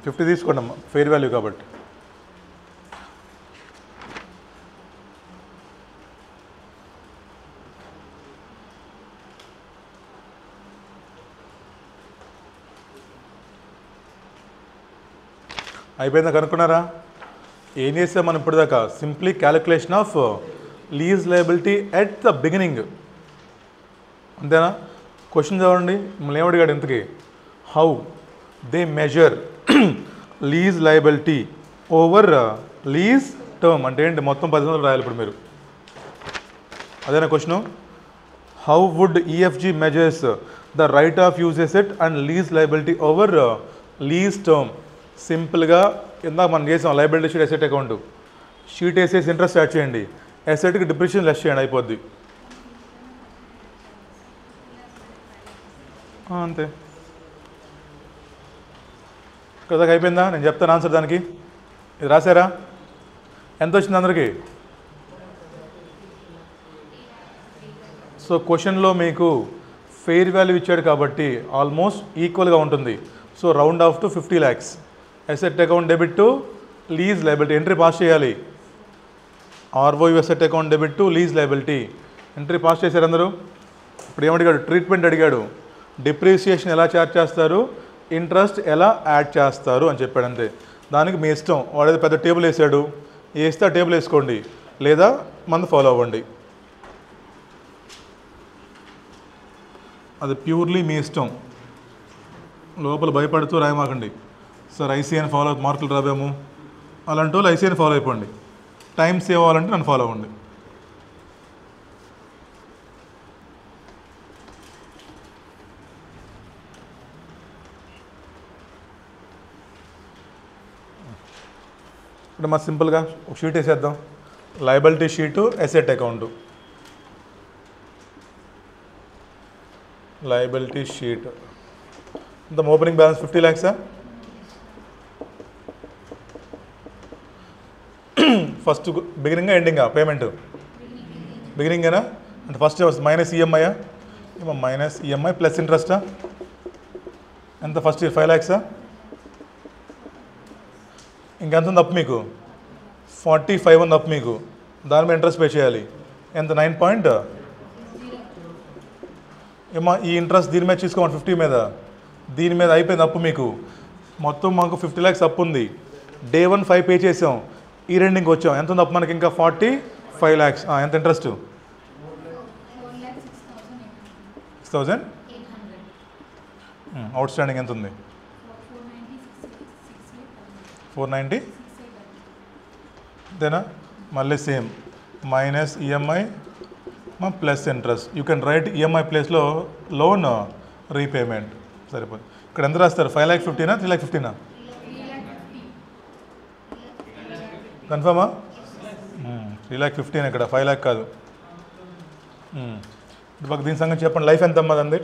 $50 తీసుకోండి అమ్మా, ఫెయిర్ వాల్యూ కాబట్టి. అయిపోయిందా కనుక్కున్నారా? ఏం చేసాం మనం ఇప్పటిదాకా? Simply calculation of lease liability at the beginning, అంతేనా? క్వశ్చన్ చదవండి, మిమ్మల్ని ఏమడిగాడు ఇంతకీ? How they measure lease liability over lease term అంటే ఏంటి? మొత్తం 10 సంవత్సరాలు రాయాలి ఇప్పుడు మీరు. అదేనా question? How would EFG measures the right of use asset and lease liability over lease term? సింపుల్గా ఇందాక మనం చేసాం liability sheet asset account. Sheet వేసేసి ఇంట్రెస్ట్ యాడ్ చేయండి, ఎసెట్కి డిప్రిషియేషన్ లెస్ చేయండి, అయిపోద్ది. అంతే కదా, అయిపోయిందా? నేను చెప్తాను ఆన్సర్ దానికి. ఇది రాశారా? ఎంత వచ్చింది అందరికీ? సో క్వశ్చన్లో మీకు ఫెయిర్ వాల్యూ ఇచ్చాడు కాబట్టి ఆల్మోస్ట్ ఈక్వల్గా ఉంటుంది. So round off to 50 lakhs. Asset account debit to lease liability entry pass చేయాలి. ROU asset account debit to lease liability entry pass చేశారు అందరూ. ఇప్పుడు ఏమడిగాడు? ట్రీట్మెంట్ అడిగాడు. డిప్రిసియేషన్ ఎలా ఛార్జ్ చేస్తారు, ఇంట్రెస్ట్ ఎలా యాడ్ చేస్తారు అని చెప్పాడు, అంతే. దానికి మీ ఇష్టం. వాడేదో పెద్ద టేబుల్ వేసాడు, వేస్తే ఆ టేబుల్ వేసుకోండి, లేదా మంది ఫాలో అవ్వండి. అది ప్యూర్లీ మీ ఇష్టం. లోపల భయపడుతూ రాయమాకండి. సార్ ఐసీఐని ఫాలో అవుతూ మార్కులు రావేమో అలాంటి వాళ్ళు ఐసీఐని ఫాలో అయిపోండి. టైం సేవ్ అవ్వాలంటే నన్ను ఫాలో అవ్వండి. ఇప్పుడు మా సింపుల్గా ఒక షీట్ వేసేద్దాం. Liability sheet, asset account. Liability sheet ఇంత ఓపెనింగ్ బ్యాలెన్స్ 50 lakhs. ఫస్ట్ బిగినింగా ఎండింగా పేమెంట్? బిగినింగేనా? అంటే ఫస్ట్ మైనస్ ఈఎంఐయా? మైనస్ ఈఎంఐ ప్లస్ ఇంట్రెస్టా? ఎంత ఫస్ట్ ఇయర్? 5 lakhs. ఇంకెంత ఉంది అప్పు మీకు? 45 ఉంది అప్పు మీకు. దాని మీద ఇంట్రెస్ట్ పే చేయాలి. ఎంత? 9. ఏమో ఈ ఇంట్రెస్ట్ దీని మీద తీసుకోండి 50 మీద. దీని మీద అయిపోయింది అప్పు మీకు. మొత్తం మాకు 50 lakhs అప్పు ఉంది. డే 1 5 పే చేసాం, ఈ రెండింగ్కి వచ్చాం. ఎంత ఉంది అప్పు మనకి? ఇంకా 45 lakhs. ఎంత ఇంట్రెస్ట్? 6,000. అవుట్ స్టాండింగ్ ఎంత ఉంది? 490. అంతేనా? మళ్ళీ same minus EMI plus interest. You can write EMI ప్లేస్లో లోన్ రీపేమెంట్. సరిపోతుంది. ఇక్కడ ఎంత రాస్తారు? 5,50,000 3,50,000? కన్ఫర్మా? 3,50,000 ఇక్కడ, 5 lakh కాదు. దీని సంగతి చెప్పండి. లైఫ్ ఎంత అమ్మది అంది?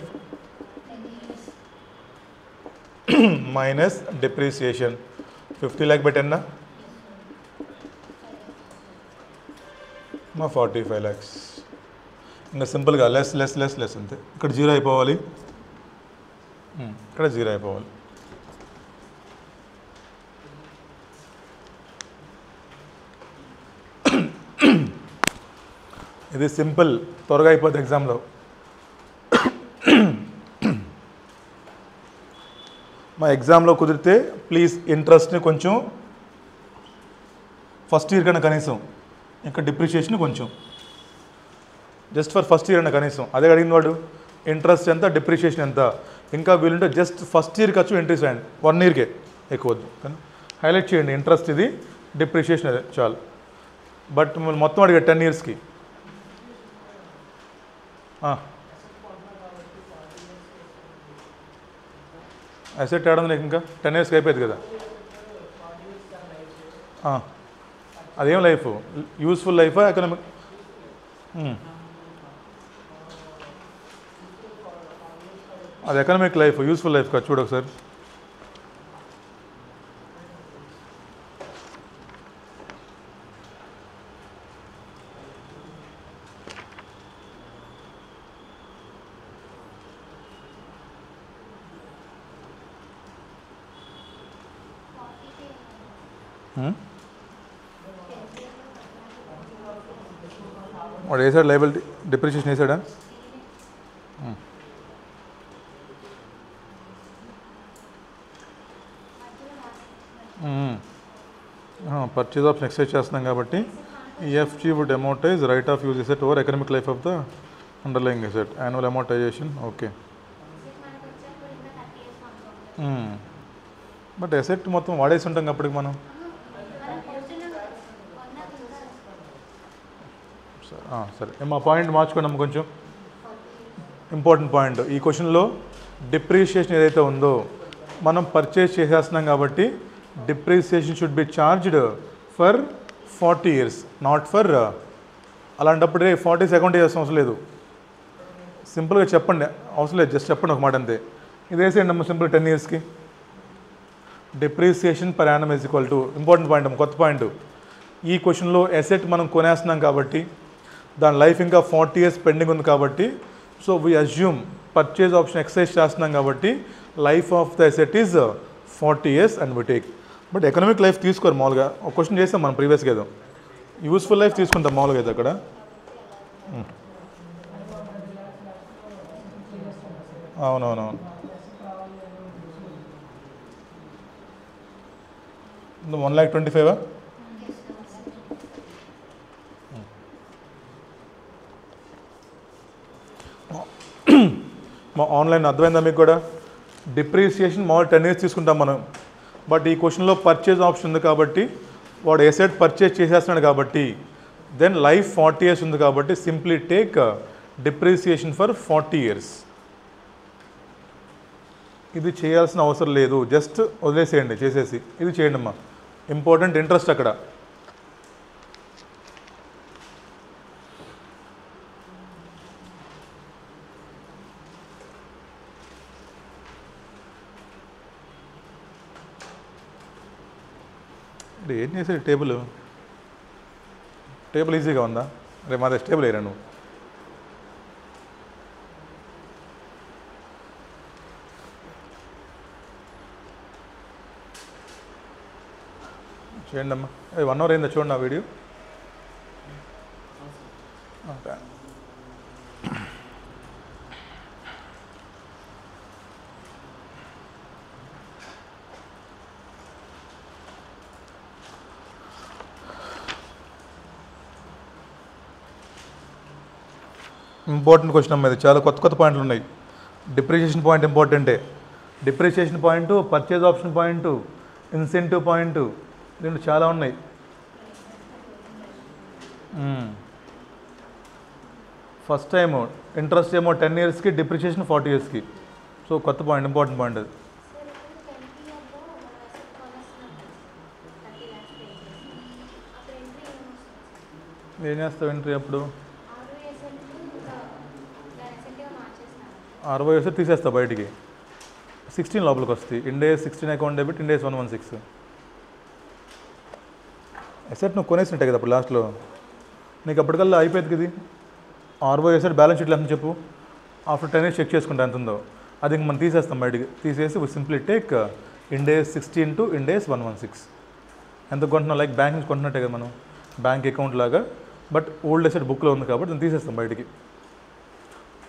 మైనస్ డిప్రిసియేషన్ 50 lakh పెట్టన్నా మా 45 lakhs. ఇంకా సింపుల్గా లెస్ లెస్ లెస్ లెస్ అంతే. ఇక్కడ 0 అయిపోవాలి, ఇక్కడ 0 అయిపోవాలి. ఇది సింపుల్, త్వరగా అయిపోతుంది ఎగ్జామ్లో. మా ఎగ్జామ్లో కుదిరితే ప్లీజ్ ఇంట్రెస్ట్ని కొంచెం ఫస్ట్ ఇయర్ కన్నా కనీసం, ఇంకా డిప్రిషియేషన్ కొంచెం జస్ట్ ఫర్ ఫస్ట్ ఇయర్ అన్న కనీసం. అదే అడిగిన వాడు ఇంట్రెస్ట్ ఎంత, డిప్రిషియేషన్ ఎంత. ఇంకా వీలుంటే జస్ట్ ఫస్ట్ ఇయర్కి వచ్చి ఎంట్రీస్ రాయండి, 1 yearకే ఎక్కువ వద్దు. కానీ హైలైట్ చేయండి ఇంట్రెస్ట్ ఇది, డిప్రిషియేషన్ అదే చాలు. బట్ మిమ్మల్ని మొత్తం అడిగా 10 yearsకి. అసెట్ ఆడదు నీకు ఇంకా 10 yearsకి అయిపోయింది కదా. అదేం లైఫ్? యూస్ఫుల్ లైఫా ఎకనామిక్? అది ఎకనామిక్ లైఫ్, యూస్ఫుల్ లైఫ్ కాదు. చూడు ఒకసారి. వాడు వేసాడు లయబిలిటీ డిప్రిషియేషన్ వేసాడా? పర్చేజ్ ఆప్షన్ ఎక్సైజ్ చేస్తున్నాం కాబట్టి EFG would amortise right of use asset over economic life of the underlying asset annual amortisation okay. But asset మొత్తం వాడేసి ఉంటాం అప్పటికి మనం. సరే మా పాయింట్ మార్చుకున్నాము కొంచెం ఇంపార్టెంట్ పాయింట్. ఈ క్వశ్చన్లో డిప్రిషియేషన్ ఏదైతే ఉందో మనం పర్చేజ్ చేసేస్తున్నాం కాబట్టి depreciation should be charged for 40 years, not for అలాంటప్పుడే 40 అకౌంట్ చేయాల్సిన అవసరం లేదు. సింపుల్గా చెప్పండి, అవసరం లేదు, జస్ట్ చెప్పండి ఒక మాట అంతే. ఇది వేసేయండి అమ్మ సింపుల్ 10 yearsకి. Depreciation per annum is equal to important point అమ్మ, కొత్త పాయింట్. ఈ క్వశ్చన్లో ఎసెట్ మనం కొనేస్తున్నాం కాబట్టి దాని లైఫ్ ఇంకా 40 years పెండింగ్ ఉంది కాబట్టి so we assume purchase option exercise చేస్తున్నాం కాబట్టి life of the asset is 40 years and we take. But economic life తీసుకోరు మామూలుగా. ఒక క్వశ్చన్ చేసాం మనం ప్రీవియస్గా ఏదో యూస్ఫుల్ లైఫ్ తీసుకుంటాం మామూలుగా అయితే అక్కడ. అవునవునవును 1,25,000 మా ఆన్లైన్ అర్థమైందా మీకు కూడా? డిప్రిసియేషన్ మామూలు 10 years తీసుకుంటాం మనం. బట్ ఈ క్వశ్చన్లో పర్చేజ్ ఆప్షన్ ఉంది కాబట్టి వాడు ఎసెట్ పర్చేజ్ చేసేస్తున్నాడు కాబట్టి దెన్ లైఫ్ 40 years ఉంది కాబట్టి simply take depreciation for 40 years. ఇది చేయాల్సిన అవసరం లేదు, జస్ట్ వదిలేసేయండి చేసేసి. ఇది చేయండి అమ్మా, ఇంపార్టెంట్ ఇంట్రెస్ట్ అక్కడ. ఏం చేసేది టేబుల్ ఈజీగా ఉందా? రేపు మాదే టేబుల్ వేయరా నువ్వు. చేయండి అమ్మా. 1 hour అయిందా చూడండి ఆ వీడియో. ఇంపార్టెంట్ క్వశ్చన్ అమ్మా ఇది, చాలా కొత్త పాయింట్లు ఉన్నాయి. డిప్రిషియేషన్ పాయింట్ ఇంపార్టెంటే. Depreciation point, purchase option point, incentive point, దీంట్లో చాలా ఉన్నాయి. ఫస్ట్ టైము ఇంట్రెస్ట్ ఏమో 10 yearsకి, డిప్రిషియేషన్ 40 yearsకి. సో కొత్త పాయింట్, ఇంపార్టెంట్ పాయింట్ అది. ఏం చేస్తావు ఎంట్రీ అప్పుడు? 60 years తీసేస్తా బయటికి, 16 లోపలికి వస్తాయి. ఇండేస్ 16 అకౌంట్ డెబిట్, ఇండేస్ 116. ఎసెట్ నువ్వు కొనేసినట్టే కదా అప్పుడు లాస్ట్లో, నీకు అప్పటికల్లా అయిపోయింది కదా. 60 years బ్యాలెన్స్ షీట్లో ఎంత చెప్పు, ఆఫ్టర్ 10 years చెక్ చేసుకుంటా ఎంత ఉందో, అది ఇంక మనం తీసేస్తాం బయటికి. తీసేసి వి సింప్లీ టేక్ ఇండేస్ 16 టు ఇండేస్ 116. ఎంత కొంటున్నాం, లైక్ బ్యాంక్ నుంచి కొంటున్నట్టే కదా మనం, బ్యాంక్ అకౌంట్ లాగా. బట్ ఓల్డ్ ఎసెట్ బుక్లో ఉంది కాబట్టి దాన్ని తీసేస్తాం బయటికి.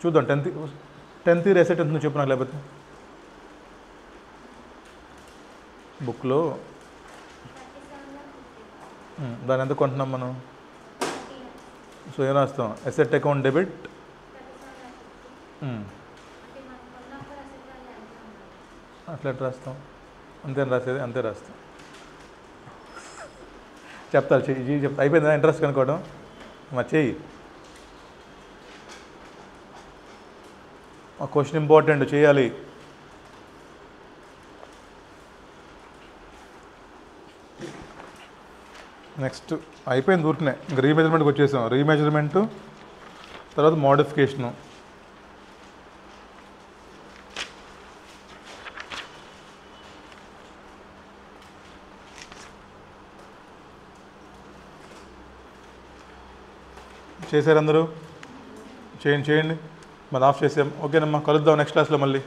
చూద్దాం 10th year ఎసెట్ ఎంత చెప్పు నాకు, లేకపోతే బుక్లో దాన్ని ఎంత కొంటున్నాం మనం. సో ఏం రాస్తాం, ఎసెట్ అకౌంట్ డెబిట్. అట్లా రాస్తాం, అంతేం రాసేది, అంతే రాస్తాం. చెప్తారు చెయ్యి, చెప్తా అయిపోయిందా ఇంట్రెస్ట్ కనుక్కోవడం. మా చెయ్యి ఆ క్వశ్చన్ ఇంపార్టెంట్, చేయాలి. నెక్స్ట్ అయిపోయింది ఊరికనే, ఇంకా రీమెజర్మెంట్కి వచ్చేసాం. రీమెజర్మెంటు తర్వాత మోడిఫికేషను. చేశారు అందరూ? చేయండి. మరి ఆఫ్ చేసాం. ఓకేనమ్మా, కలుద్దాం నెక్స్ట్ క్లాస్లో మళ్ళీ.